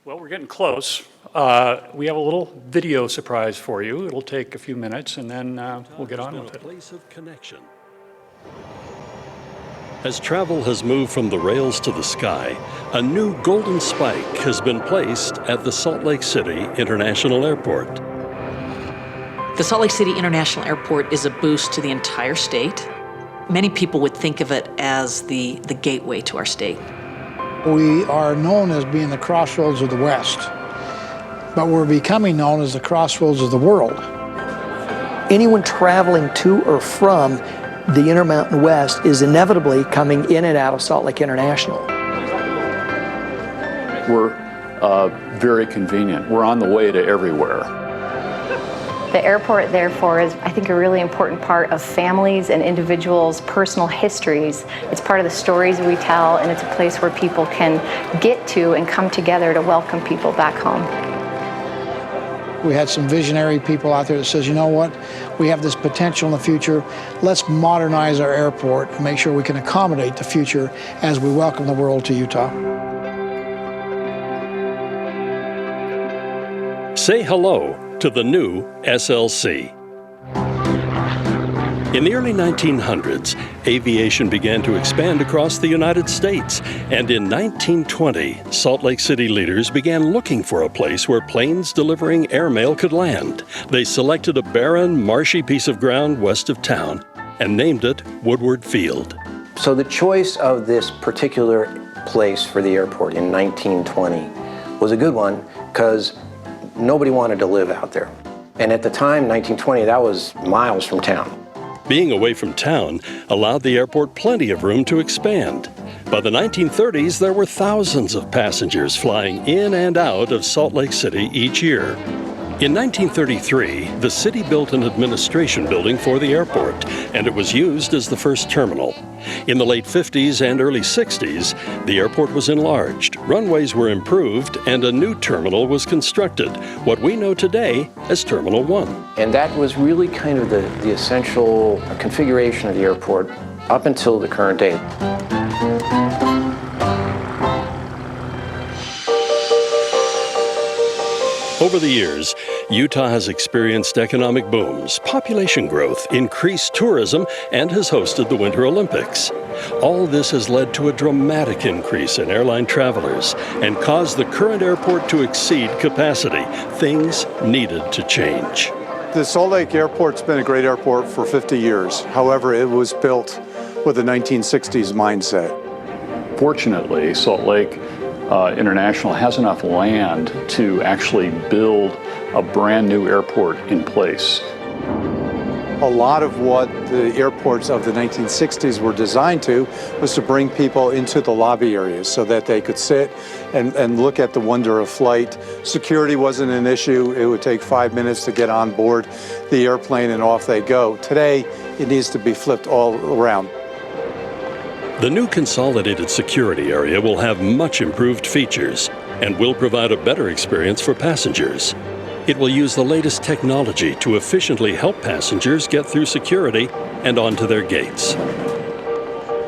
Well, we're getting close. We have a little video surprise for you. It'll take a few minutes, and then we'll get on with it. Place of connection. As travel has moved from the rails to the sky, a new golden spike has been placed at the Salt Lake City International Airport. The Salt Lake City International Airport is a boost to the entire state. Many people would think of it as the gateway to our state. We are known as being the crossroads of the West, but we're becoming known as the crossroads of the world. Anyone traveling to or from the Intermountain West is inevitably coming in and out of Salt Lake International. We're very convenient. We're on the way to everywhere. The airport, therefore, is, I think, a really important part of families' and individuals' personal histories. It's part of the stories we tell, and it's a place where people can get to and come together to welcome people back home. We had some visionary people out there that says, you know what, we have this potential in the future. Let's modernize our airport and make sure we can accommodate the future as we welcome the world to Utah. Say hello to the new SLC. In the early 1900s, aviation began to expand across the United States, and in 1920, Salt Lake City leaders began looking for a place where planes delivering airmail could land. They selected a barren, marshy piece of ground west of town and named it Woodward Field. So the choice of this particular place for the airport in 1920 was a good one because nobody wanted to live out there. And at the time, 1920, that was miles from town. Being away from town allowed the airport plenty of room to expand. By the 1930s, there were thousands of passengers flying in and out of Salt Lake City each year. In 1933, the city built an administration building for the airport, and it was used as the first terminal. In the late 50s and early 60s, the airport was enlarged, runways were improved, and a new terminal was constructed, what we know today as Terminal 1. And that was really kind of the essential configuration of the airport up until the current day. Over the years, Utah has experienced economic booms, population growth, increased tourism, and has hosted the Winter Olympics. All this has led to a dramatic increase in airline travelers and caused the current airport to exceed capacity. Things needed to change. The Salt Lake Airport's been a great airport for 50 years. However, it was built with a 1960s mindset. Fortunately, Salt Lake International has enough land to actually build a brand new airport in place. A lot of what the airports of the 1960s were designed to was to bring people into the lobby areas so that they could sit and look at the wonder of flight. Security wasn't an issue. It would take 5 minutes to get on board the airplane and off they go. Today, it needs to be flipped all around. The new consolidated security area will have much improved features and will provide a better experience for passengers. It will use the latest technology to efficiently help passengers get through security and onto their gates.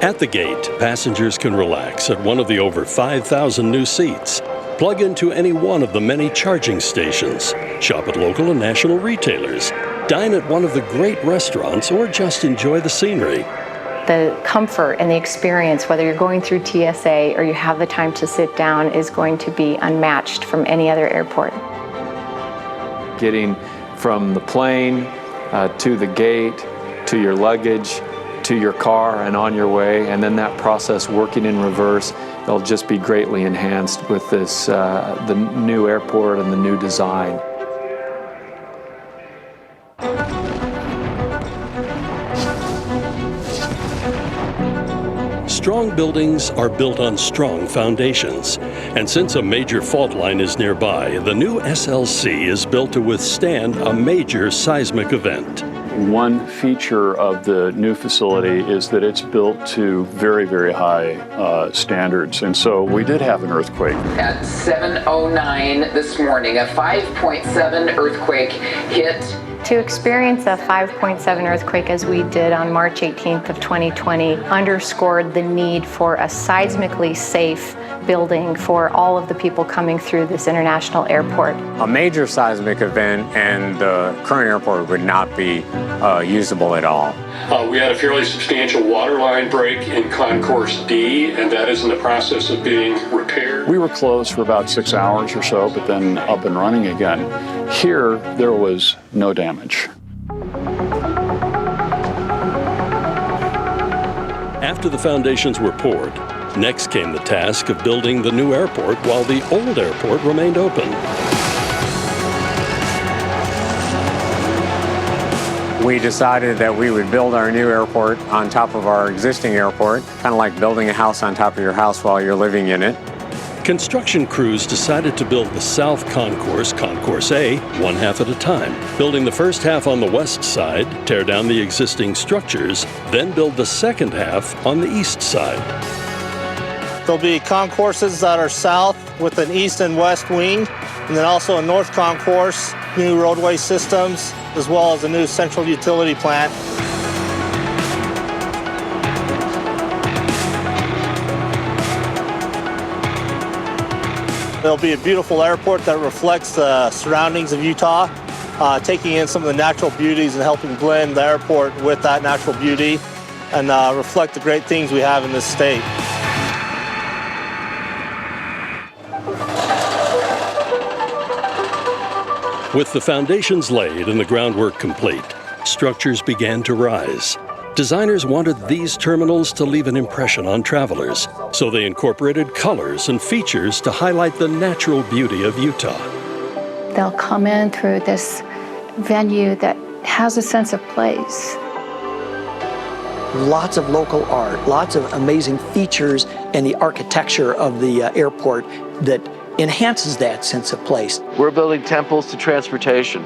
At the gate, passengers can relax at one of the over 5,000 new seats, plug into any one of the many charging stations, shop at local and national retailers, dine at one of the great restaurants, or just enjoy the scenery. The comfort and the experience, whether you're going through TSA or you have the time to sit down, is going to be unmatched from any other airport. Getting from the plane to the gate, to your luggage, to your car and on your way, and then that process working in reverse, it'll just be greatly enhanced with this, the new airport and the new design. Strong buildings are built on strong foundations. And since a major fault line is nearby, the new SLC is built to withstand a major seismic event. One feature of the new facility is that it's built to very, very high standards. And so we did have an earthquake. At 7:09 this morning, a 5.7 earthquake hit. To experience a 5.7 earthquake as we did on March 18th of 2020 underscored the need for a seismically safe building for all of the people coming through this international airport. A major seismic event and the current airport would not be usable at all. We had a fairly substantial water line break in Concourse D, and that is in the process of being repaired. We were closed for about 6 hours or so, but then up and running again. Here, there was no damage. After the foundations were poured, next came the task of building the new airport while the old airport remained open. We decided that we would build our new airport on top of our existing airport, kind of like building a house on top of your house while you're living in it. Construction crews decided to build the South Concourse, Concourse A, one half at a time, building the first half on the west side, tear down the existing structures, then build the second half on the east side. There'll be concourses that are south with an east and west wing, and then also a north concourse, new roadway systems, as well as a new central utility plant. It'll be a beautiful airport that reflects the surroundings of Utah, taking in some of the natural beauties and helping blend the airport with that natural beauty and reflect the great things we have in this state. With the foundations laid and the groundwork complete, structures began to rise. Designers wanted these terminals to leave an impression on travelers, so they incorporated colors and features to highlight the natural beauty of Utah. They'll come in through this venue that has a sense of place. Lots of local art, lots of amazing features and the architecture of the airport that enhances that sense of place. We're building temples to transportation.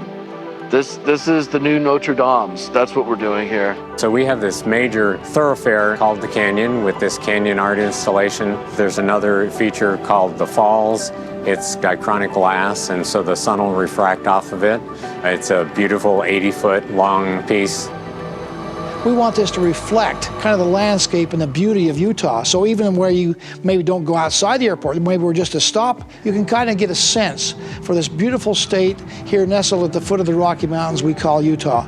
This is the new Notre Dame's. That's what we're doing here. So we have this major thoroughfare called the Canyon with this canyon art installation. There's another feature called the Falls. It's diachronic glass, and so the sun will refract off of it. It's a beautiful 80-foot long piece. We want this to reflect kind of the landscape and the beauty of Utah. So even where you maybe don't go outside the airport, maybe we're just a stop, you can kind of get a sense for this beautiful state here nestled at the foot of the Rocky Mountains we call Utah.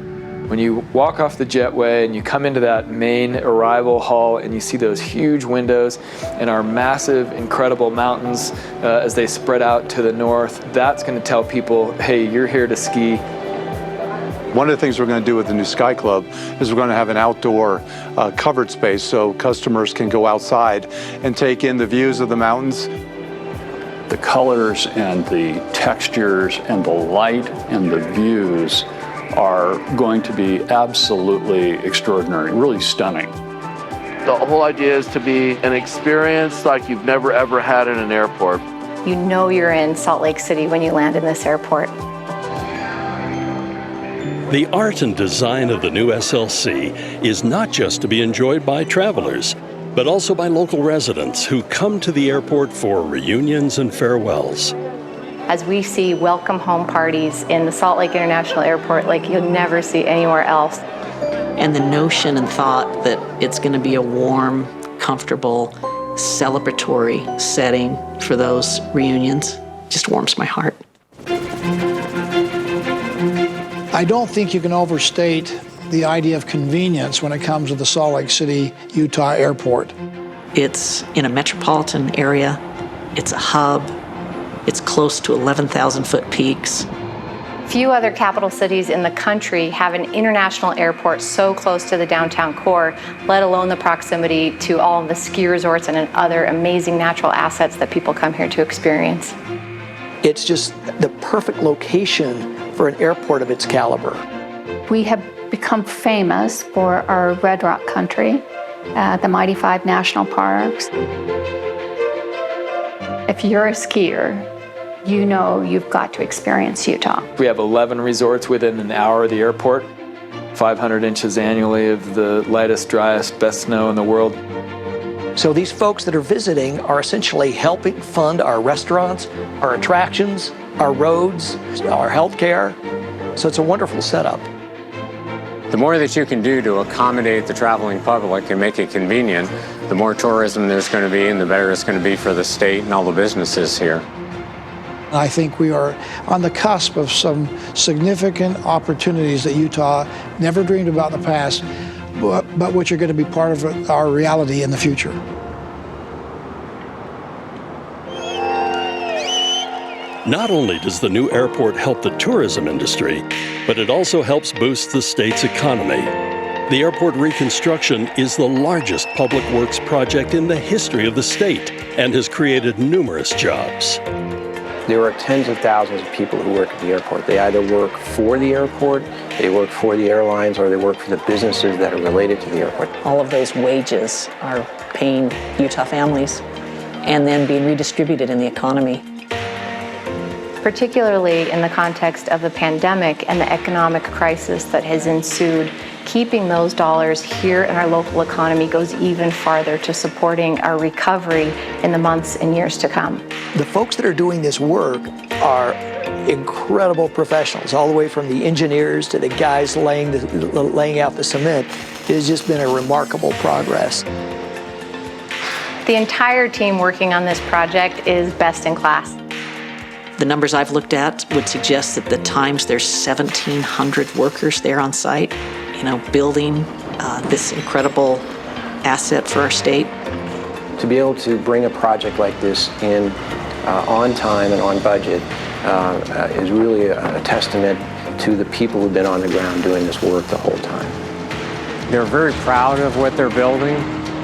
When you walk off the jetway and you come into that main arrival hall and you see those huge windows and our massive, incredible mountains as they spread out to the north, that's going to tell people, hey, you're here to ski. One of the things we're going to do with the new Sky Club is we're going to have an outdoor covered space so customers can go outside and take in the views of the mountains. The colors and the textures and the light and the views are going to be absolutely extraordinary, really stunning. The whole idea is to be an experience like you've never ever had in an airport. You know you're in Salt Lake City when you land in this airport. The art and design of the new SLC is not just to be enjoyed by travelers, but also by local residents who come to the airport for reunions and farewells. As we see welcome home parties in the Salt Lake International Airport like you'll never see anywhere else. And the notion and thought that it's going to be a warm, comfortable, celebratory setting for those reunions just warms my heart. I don't think you can overstate the idea of convenience when it comes to the Salt Lake City, Utah airport. It's in a metropolitan area. It's a hub. It's close to 11,000-foot peaks. Few other capital cities in the country have an international airport so close to the downtown core, let alone the proximity to all of the ski resorts and other amazing natural assets that people come here to experience. It's just the perfect location for an airport of its caliber. We have become famous for our Red Rock country, the Mighty Five National Parks. If you're a skier, you know you've got to experience Utah. We have 11 resorts within an hour of the airport, 500 inches annually of the lightest, driest, best snow in the world. So these folks that are visiting are essentially helping fund our restaurants, our attractions, our roads, our healthcare. So it's a wonderful setup. The more that you can do to accommodate the traveling public and make it convenient, the more tourism there's going to be and the better it's going to be for the state and all the businesses here. I think we are on the cusp of some significant opportunities that Utah never dreamed about in the past, but which are going to be part of our reality in the future. Not only does the new airport help the tourism industry, but it also helps boost the state's economy. The airport reconstruction is the largest public works project in the history of the state and has created numerous jobs. There are tens of thousands of people who work at the airport. They either work for the airport, they work for the airlines, or they work for the businesses that are related to the airport. All of those wages are paying Utah families and then being redistributed in the economy. Particularly in the context of the pandemic and the economic crisis that has ensued, keeping those dollars here in our local economy goes even farther to supporting our recovery in the months and years to come. The folks that are doing this work are incredible professionals, all the way from the engineers to the guys laying out the cement. It has just been a remarkable progress. The entire team working on this project is best in class. The numbers I've looked at would suggest that the times there's 1,700 workers there on site, building this incredible asset for our state. To be able to bring a project like this in on time and on budget is really a testament to the people who've been on the ground doing this work the whole time. They're very proud of what they're building,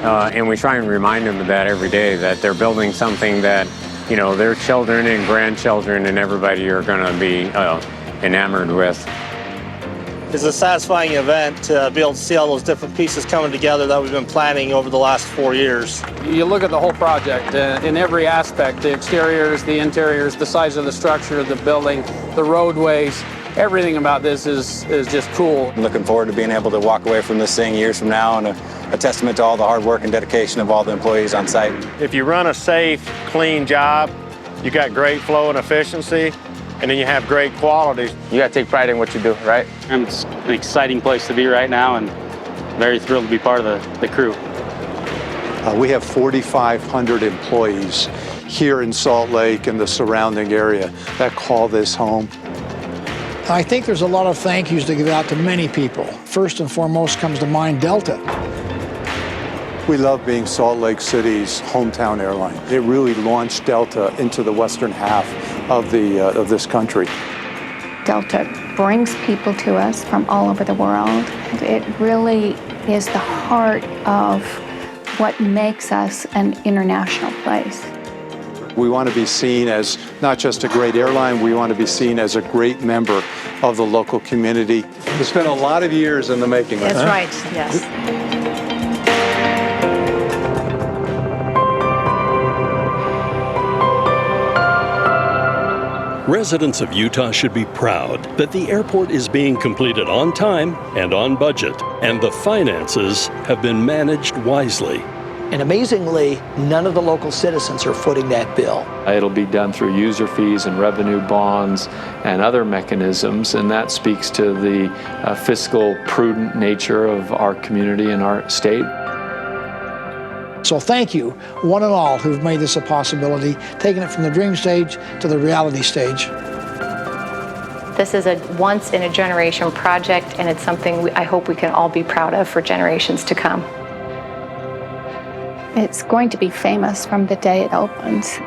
and we try and remind them of that every day, that they're building something that their children and grandchildren and everybody are going to be enamored with. It's a satisfying event to be able to see all those different pieces coming together that we've been planning over the last 4 years. You look at the whole project in every aspect, the exteriors, the interiors, the size of the structure, the building, the roadways, everything about this is just cool. I'm looking forward to being able to walk away from this thing years from now, and a testament to all the hard work and dedication of all the employees on site. If you run a safe, clean job, you got great flow and efficiency, and then you have great quality. You got to take pride in what you do, right? It's an exciting place to be right now, and very thrilled to be part of the crew. We have 4,500 employees here in Salt Lake and the surrounding area that call this home. I think there's a lot of thank yous to give out to many people. First and foremost comes to mind Delta. We love being Salt Lake City's hometown airline. It really launched Delta into the western half of this country. Delta brings people to us from all over the world. It really is the heart of what makes us an international place. We want to be seen as not just a great airline, we want to be seen as a great member of the local community. It's been a lot of years in the making. That's right, yes. Residents of Utah should be proud that the airport is being completed on time and on budget, and the finances have been managed wisely. And amazingly, none of the local citizens are footing that bill. It'll be done through user fees and revenue bonds and other mechanisms, and that speaks to the fiscal prudent nature of our community and our state. So thank you, one and all, who've made this a possibility, taking it from the dream stage to the reality stage. This is a once-in-a-generation project, and it's something I hope we can all be proud of for generations to come. It's going to be famous from the day it opens.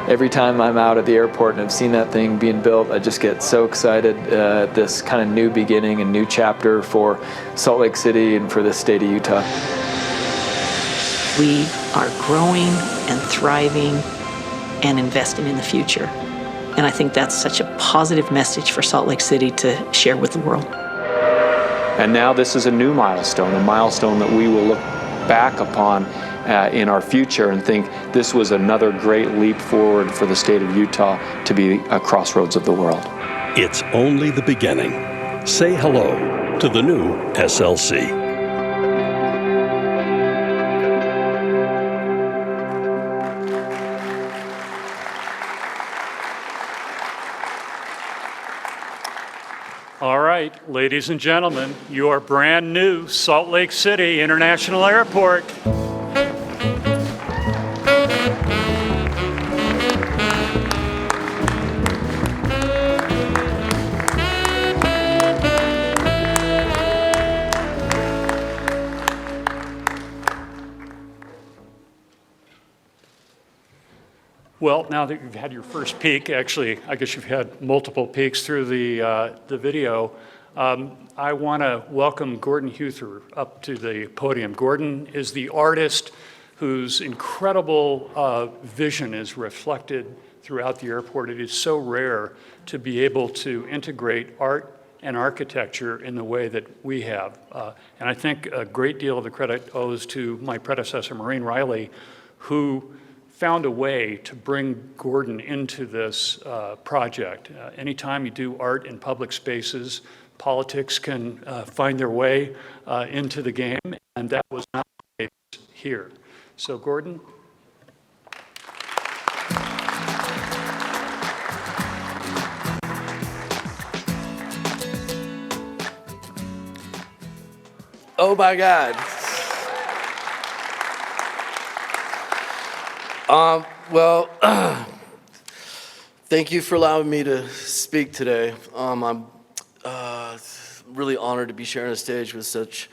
Every time I'm out at the airport and I've seen that thing being built, I just get so excited at this kind of new beginning and new chapter for Salt Lake City and for the state of Utah. We are growing and thriving and investing in the future. And I think that's such a positive message for Salt Lake City to share with the world. And now this is a new milestone, a milestone that we will look back upon in our future and think this was another great leap forward for the state of Utah to be a crossroads of the world. It's only the beginning. Say hello to the new SLC. All right, ladies and gentlemen, your brand new Salt Lake City International Airport. Well, now that you've had your first peek, actually, I guess you've had multiple peeks through the video, I want to welcome Gordon Huether up to the podium. Gordon is the artist whose incredible vision is reflected throughout the airport. It is so rare to be able to integrate art and architecture in the way that we have. And I think a great deal of the credit owes to my predecessor, Maureen Riley, who found a way to bring Gordon into this project. Anytime you do art in public spaces, politics can find their way into the game, and that was not the case here. So Gordon. Oh my God. Well, Thank you for allowing me to speak today. I'm really honored to be sharing a stage with such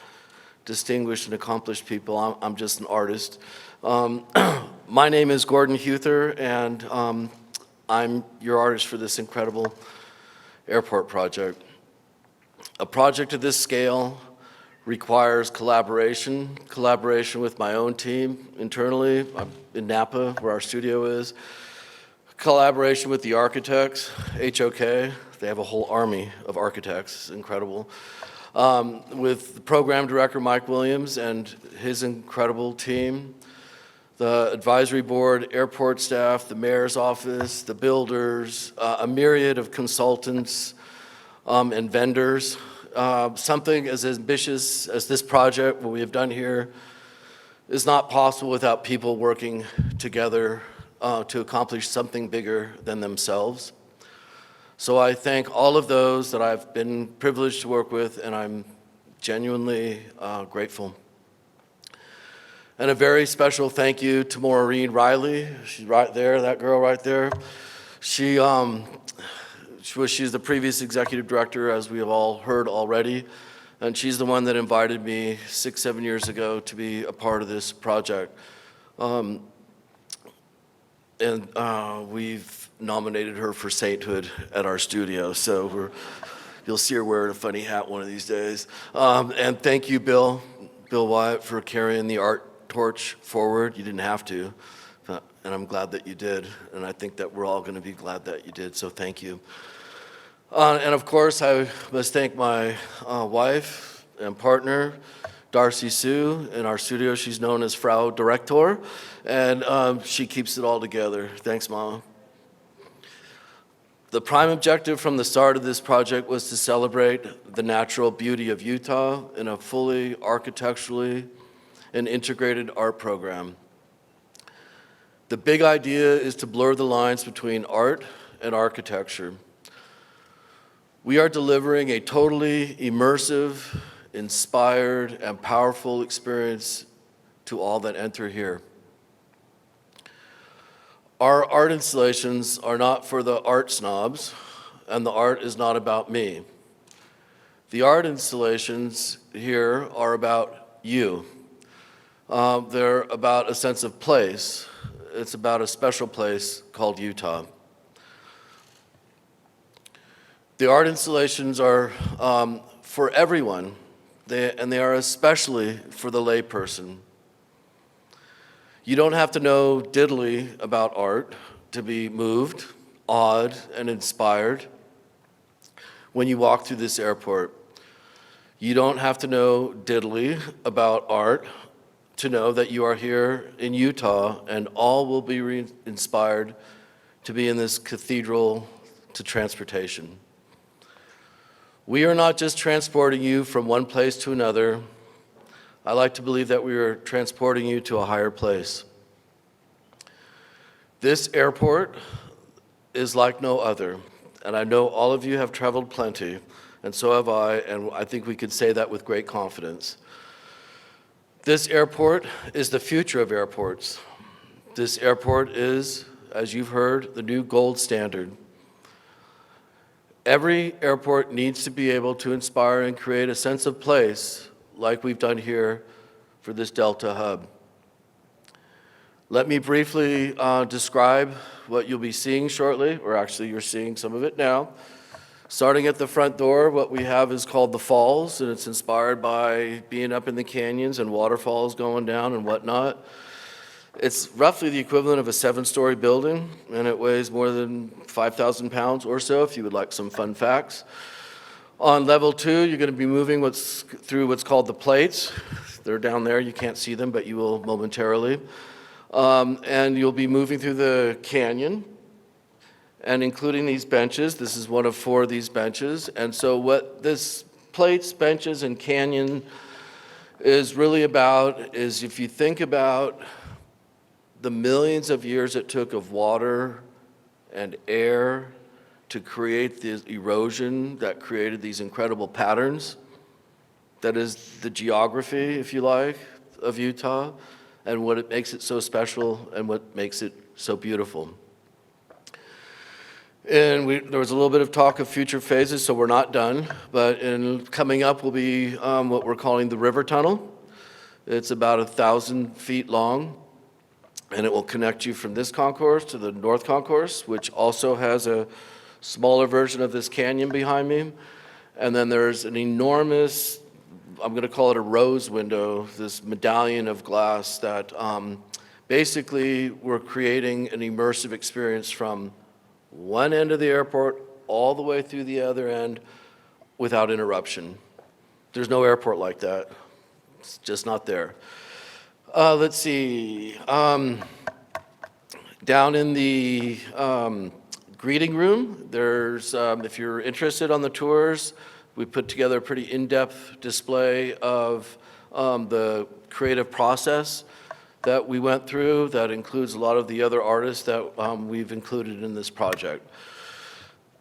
distinguished and accomplished people. I'm just an artist. My name is Gordon Huether, and I'm your artist for this incredible airport project. A project of this scale requires collaboration with my own team internally. I'm in Napa, where our studio is. Collaboration with the architects, HOK. They have a whole army of architects, it's incredible. With the program director, Mike Williams, and his incredible team. The advisory board, airport staff, the mayor's office, the builders, a myriad of consultants and vendors. Something as ambitious as this project, what we have done here, is not possible without people working together to accomplish something bigger than themselves. So I thank all of those that I've been privileged to work with, and I'm genuinely grateful. And a very special thank you to Maureen Riley. She's right there, that girl right there. She's the previous executive director, as we have all heard already, and she's the one that invited me 6-7 years ago to be a part of this project. We've nominated her for sainthood at our studio, so you'll see her wearing a funny hat one of these days. And thank you, Bill Wyatt, for carrying the art torch forward. You didn't have to, and I'm glad that you did, and I think that we're all going to be glad that you did, so thank you. And of course, I must thank my wife and partner, Darcy Sue. In our studio, she's known as Frau Director, and she keeps it all together. Thanks, Mama. The prime objective from the start of this project was to celebrate the natural beauty of Utah in a fully architecturally and integrated art program. The big idea is to blur the lines between art and architecture. We are delivering a totally immersive, inspired, and powerful experience to all that enter here. Our art installations are not for the art snobs, and the art is not about me. The art installations here are about you. They're about a sense of place. It's about a special place called Utah. The art installations are for everyone, and they are especially for the layperson. You don't have to know diddly about art to be moved, awed, and inspired when you walk through this airport. You don't have to know diddly about art to know that you are here in Utah, and all will be inspired to be in this cathedral to transportation. We are not just transporting you from one place to another. I like to believe that we are transporting you to a higher place. This airport is like no other, and I know all of you have traveled plenty, and so have I, and I think we could say that with great confidence. This airport is the future of airports. This airport is, as you've heard, the new gold standard. Every airport needs to be able to inspire and create a sense of place like we've done here for this Delta hub. Let me briefly describe what you'll be seeing shortly, or actually you're seeing some of it now. Starting at the front door, what we have is called the Falls, and it's inspired by being up in the canyons and waterfalls going down and whatnot. It's roughly the equivalent of a 7-story building, and it weighs more than 5,000 pounds or so, if you would like some fun facts. On level 2, you're going to be moving through what's called the plates. They're down there, you can't see them, but you will momentarily. And you'll be moving through the canyon, and including these benches. This is one of 4 of these benches. And so what this plates, benches, and canyon is really about is if you think about the millions of years it took of water and air to create the erosion that created these incredible patterns, that is the geography, if you like, of Utah, and what it makes it so special and what makes it so beautiful. And there was a little bit of talk of future phases, so we're not done. But coming up will be what we're calling the river tunnel. It's about 1,000 feet long, and it will connect you from this concourse to the north concourse, which also has a smaller version of this canyon behind me. And then there's an enormous, I'm going to call it a rose window, this medallion of glass that basically we're creating an immersive experience from one end of the airport all the way through the other end without interruption. There's no airport like that. It's just not there. Let's see. Down in the greeting room, there's, if you're interested on the tours, we put together a pretty in-depth display of the creative process that we went through that includes a lot of the other artists that we've included in this project.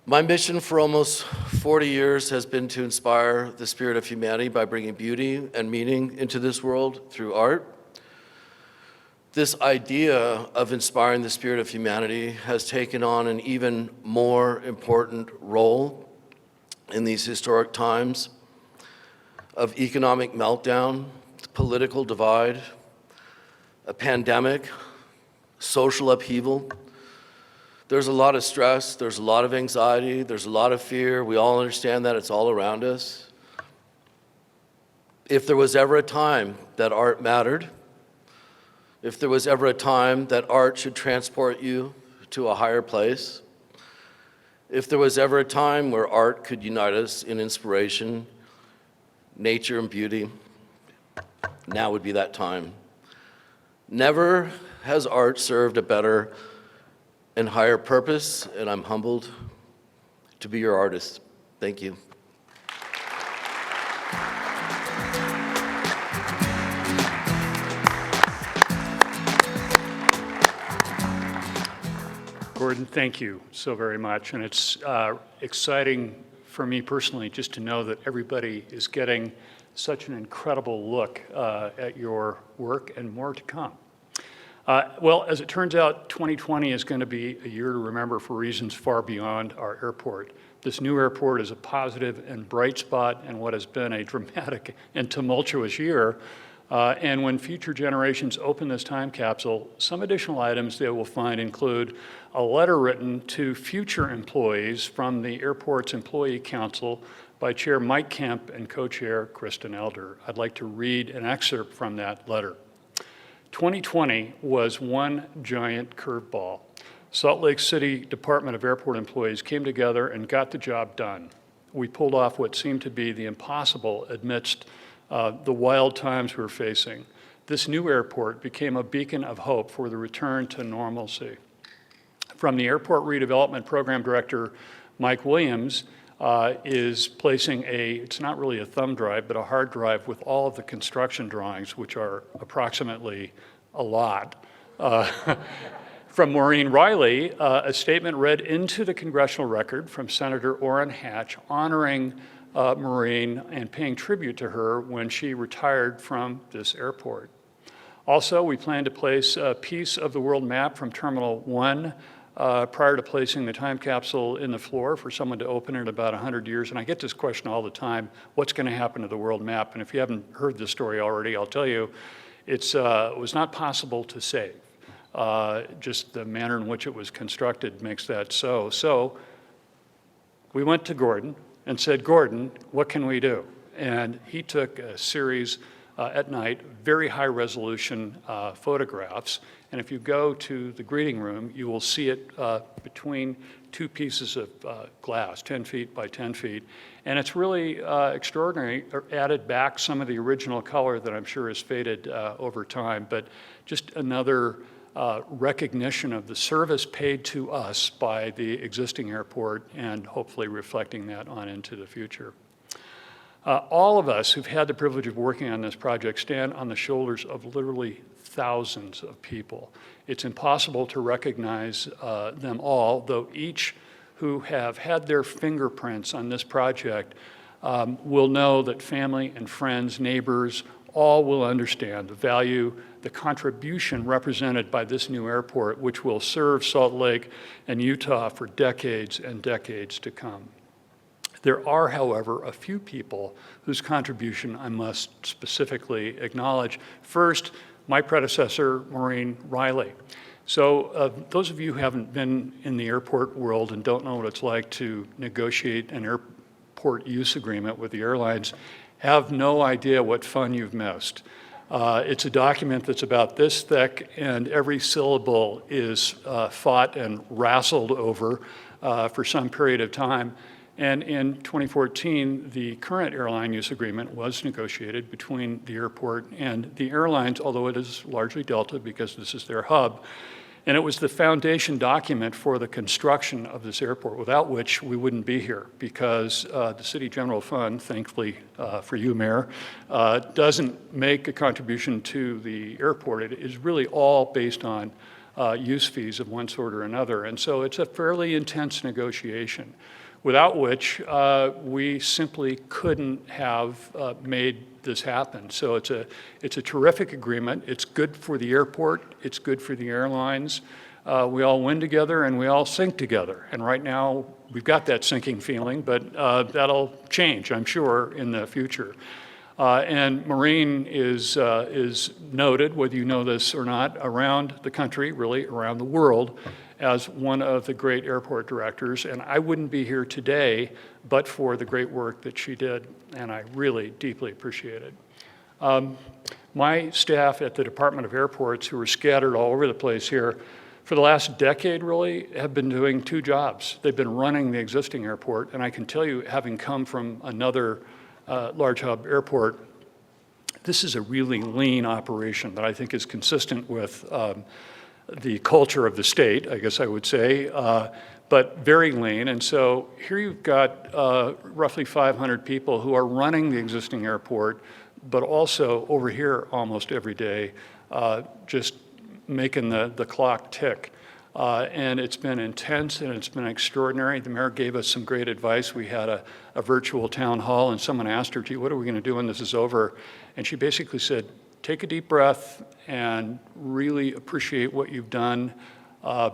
My mission for almost 40 years has been to inspire the spirit of humanity by bringing beauty and meaning into this world through art. This idea of inspiring the spirit of humanity has taken on an even more important role in these historic times of economic meltdown, political divide, a pandemic, social upheaval. There's a lot of stress, there's a lot of anxiety, there's a lot of fear. We all understand that, it's all around us. If there was ever a time that art mattered, if there was ever a time that art should transport you to a higher place, if there was ever a time where art could unite us in inspiration, nature, and beauty, now would be that time. Never has art served a better and higher purpose, and I'm humbled to be your artist. Thank you. Gordon, thank you so very much. And it's exciting for me personally just to know that everybody is getting such an incredible look at your work and more to come. Well, as it turns out, 2020 is going to be a year to remember for reasons far beyond our airport. This new airport is a positive and bright spot in what has been a dramatic and tumultuous year. And when future generations open this time capsule, some additional items they will find include a letter written to future employees from the airport's Employee Council by Chair Mike Kemp and Co-Chair Kristen Elder. I'd like to read an excerpt from that letter. 2020 was one giant curveball. Salt Lake City Department of Airport employees came together and got the job done. We pulled off what seemed to be the impossible amidst the wild times we're facing. This new airport became a beacon of hope for the return to normalcy. From the Airport Redevelopment Program Director, Mike Williams, is placing it's not really a thumb drive, but a hard drive with all of the construction drawings, which are approximately a lot. From Maureen Riley, a statement read into the congressional record from Senator Orrin Hatch honoring Maureen and paying tribute to her when she retired from this airport. Also, we plan to place a piece of the world map from Terminal 1 prior to placing the time capsule in the floor for someone to open in about 100 years. And I get this question all the time, what's going to happen to the world map? And if you haven't heard this story already, I'll tell you, it was not possible to save. Just the manner in which it was constructed makes that so. So we went to Gordon and said, Gordon, what can we do? And he took a series at night, very high resolution photographs. And if you go to the greeting room, you will see it between two pieces of glass, 10 feet by 10 feet. And it's really extraordinary, added back some of the original color that I'm sure has faded over time, but just another recognition of the service paid to us by the existing airport and hopefully reflecting that on into the future. All of us who've had the privilege of working on this project stand on the shoulders of literally thousands of people. It's impossible to recognize them all, though each who have had their fingerprints on this project will know that family and friends, neighbors, all will understand the value, the contribution represented by this new airport, which will serve Salt Lake and Utah for decades and decades to come. There are, however, a few people whose contribution I must specifically acknowledge. First, my predecessor, Maureen Riley. So those of you who haven't been in the airport world and don't know what it's like to negotiate an airport use agreement with the airlines have no idea what fun you've missed. It's a document that's about this thick, and every syllable is fought and wrestled over for some period of time. And in 2014, the current airline use agreement was negotiated between the airport and the airlines, although it is largely Delta because this is their hub. And it was the foundation document for the construction of this airport, without which we wouldn't be here, because the City General Fund, thankfully for you, Mayor, doesn't make a contribution to the airport. It is really all based on use fees of one sort or another. And so it's a fairly intense negotiation, without which we simply couldn't have made this happen. So it's a terrific agreement. It's good for the airport. It's good for the airlines. We all win together and we all sink together. And right now we've got that sinking feeling, but that'll change, I'm sure, in the future. And Maureen is noted, whether you know this or not, around the country, really around the world, as one of the great airport directors. And I wouldn't be here today but for the great work that she did, and I really deeply appreciate it. My staff at the Department of Airports, who are scattered all over the place here, for the last decade really have been doing two jobs. They've been running the existing airport, and I can tell you, having come from another large hub airport, this is a really lean operation that I think is consistent with the culture of the state, I guess I would say, but very lean. And so here you've got roughly 500 people who are running the existing airport, but also over here almost every day, just making the clock tick. And it's been intense and it's been extraordinary. The mayor gave us some great advice. We had a virtual town hall and someone asked her, gee, what are we gonna do when this is over? And she basically said, take a deep breath and really appreciate what you've done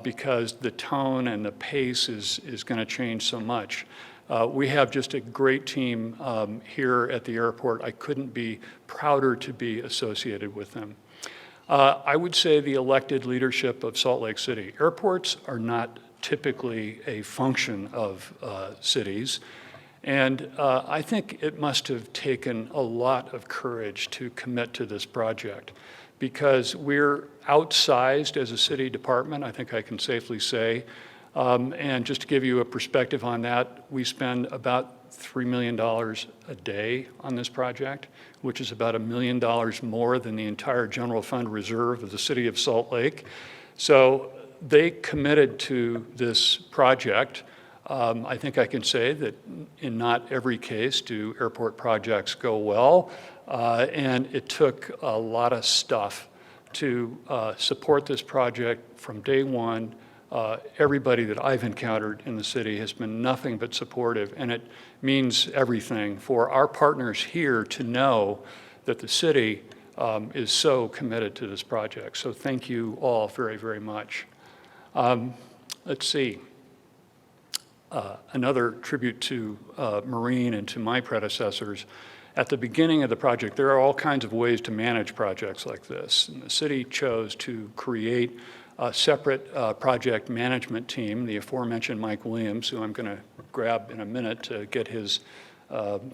because the tone and the pace is gonna change so much. We have just a great team here at the airport. I couldn't be prouder to be associated with them. I would say the elected leadership of Salt Lake City. Airports are not typically a function of cities. And I think it must have taken a lot of courage to commit to this project because we're outsized as a city department, I think I can safely say. And just to give you a perspective on that, we spend about $3 million a day on this project, which is about $1 million more than the entire general fund reserve of the city of Salt Lake. So they committed to this project. I think I can say that in not every case do airport projects go well, and it took a lot of stuff to support this project from day one. Everybody that I've encountered in the city has been nothing but supportive, and it means everything for our partners here to know that the city is so committed to this project. So thank you all very, very much. Let's see. Another tribute to Maureen and to my predecessors. At the beginning of the project, there are all kinds of ways to manage projects like this. And the city chose to create a separate project management team, the aforementioned Mike Williams, who I'm going to grab in a minute to get his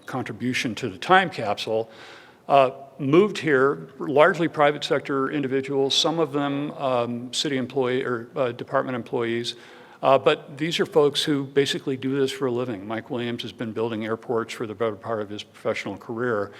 contribution to the time capsule, moved here, largely private sector individuals, some of them city employee or department employees, but these are folks who basically do this for a living. Mike Williams has been building airports for the better part of his professional career.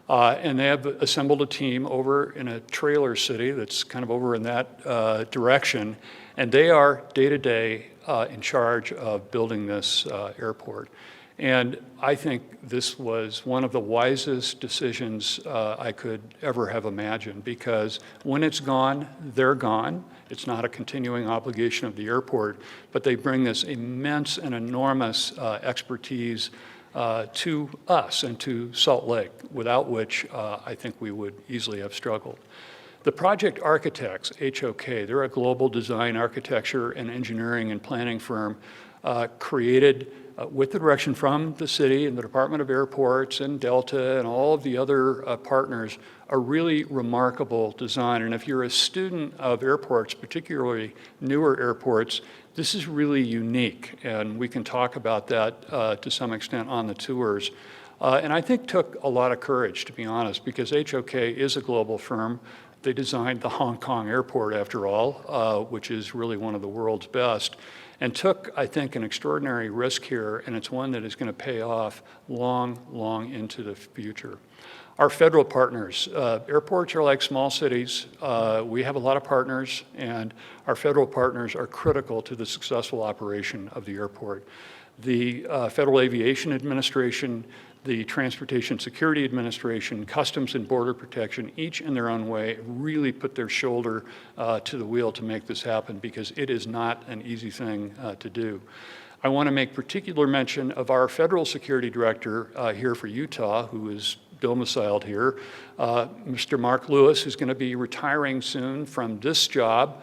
And they have assembled a team over in a trailer city that's kind of over in that direction. And they are day-to-day in charge of building this airport. And I think this was one of the wisest decisions I could ever have imagined, because when it's gone, they're gone. It's not a continuing obligation of the airport, but they bring this immense and enormous expertise to us and to Salt Lake, without which I think we would easily have struggled. The project architects, HOK, they're a global design, architecture, and engineering and planning firm created with the direction from the city and the Department of Airports and Delta and all of the other partners, a really remarkable design. And if you're a student of airports, particularly newer airports, this is really unique, and we can talk about that to some extent on the tours. And I think took a lot of courage, to be honest, because HOK is a global firm. They designed the Hong Kong airport, after all, which is really one of the world's best, and took, I think, an extraordinary risk here, and it's one that is going to pay off long, long into the future. Our federal partners, airports are like small cities. We have a lot of partners, and our federal partners are critical to the successful operation of the airport. The Federal Aviation Administration, the Transportation Security Administration, Customs and Border Protection, each in their own way, really put their shoulder to the wheel to make this happen, because it is not an easy thing to do. I want to make particular mention of our Federal Security Director here for Utah, who is domiciled here, Mr. Mark Lewis, who's going to be retiring soon from this job.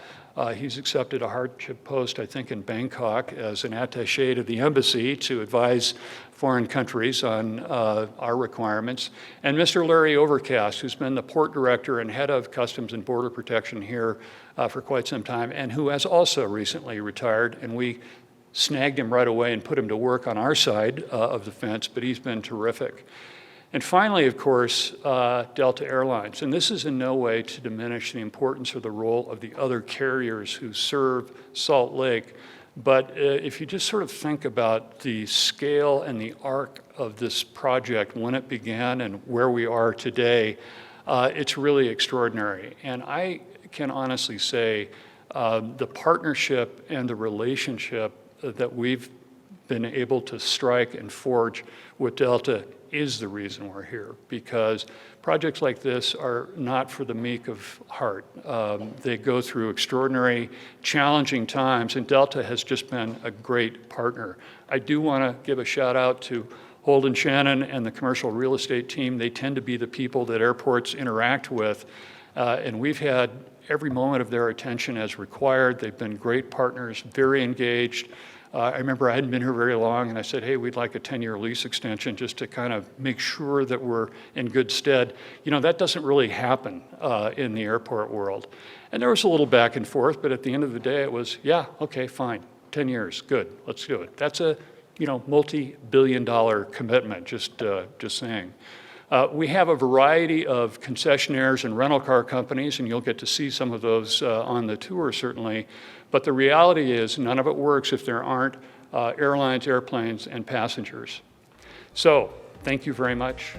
He's accepted a hardship post, I think, in Bangkok as an attaché to the embassy to advise foreign countries on our requirements. And Mr. Larry Overcast, who's been the port director and head of Customs and Border Protection here for quite some time, and who has also recently retired. And we snagged him right away and put him to work on our side of the fence, but he's been terrific. And finally, of course, Delta Airlines. And this is in no way to diminish the importance or the role of the other carriers who serve Salt Lake. But if you just sort of think about the scale and the arc of this project when it began and where we are today, it's really extraordinary. And I can honestly say the partnership and the relationship that we've been able to strike and forge with Delta is the reason we're here, because projects like this are not for the meek of heart. They go through extraordinary, challenging times, and Delta has just been a great partner. I do want to give a shout out to Holden Shannon and the commercial real estate team. They tend to be the people that airports interact with, and we've had every moment of their attention as required. They've been great partners, very engaged. I remember I hadn't been here very long, and I said, hey, we'd like a 10-year lease extension just to kind of make sure that we're in good stead. You know, that doesn't really happen in the airport world. And there was a little back and forth, but at the end of the day, it was, yeah, okay, fine, 10 years, good, let's do it. That's a, multi-billion-dollar commitment, just saying. We have a variety of concessionaires and rental car companies, and you'll get to see some of those on the tour, certainly. But the reality is none of it works if there aren't airlines, airplanes, and passengers. So thank you very much.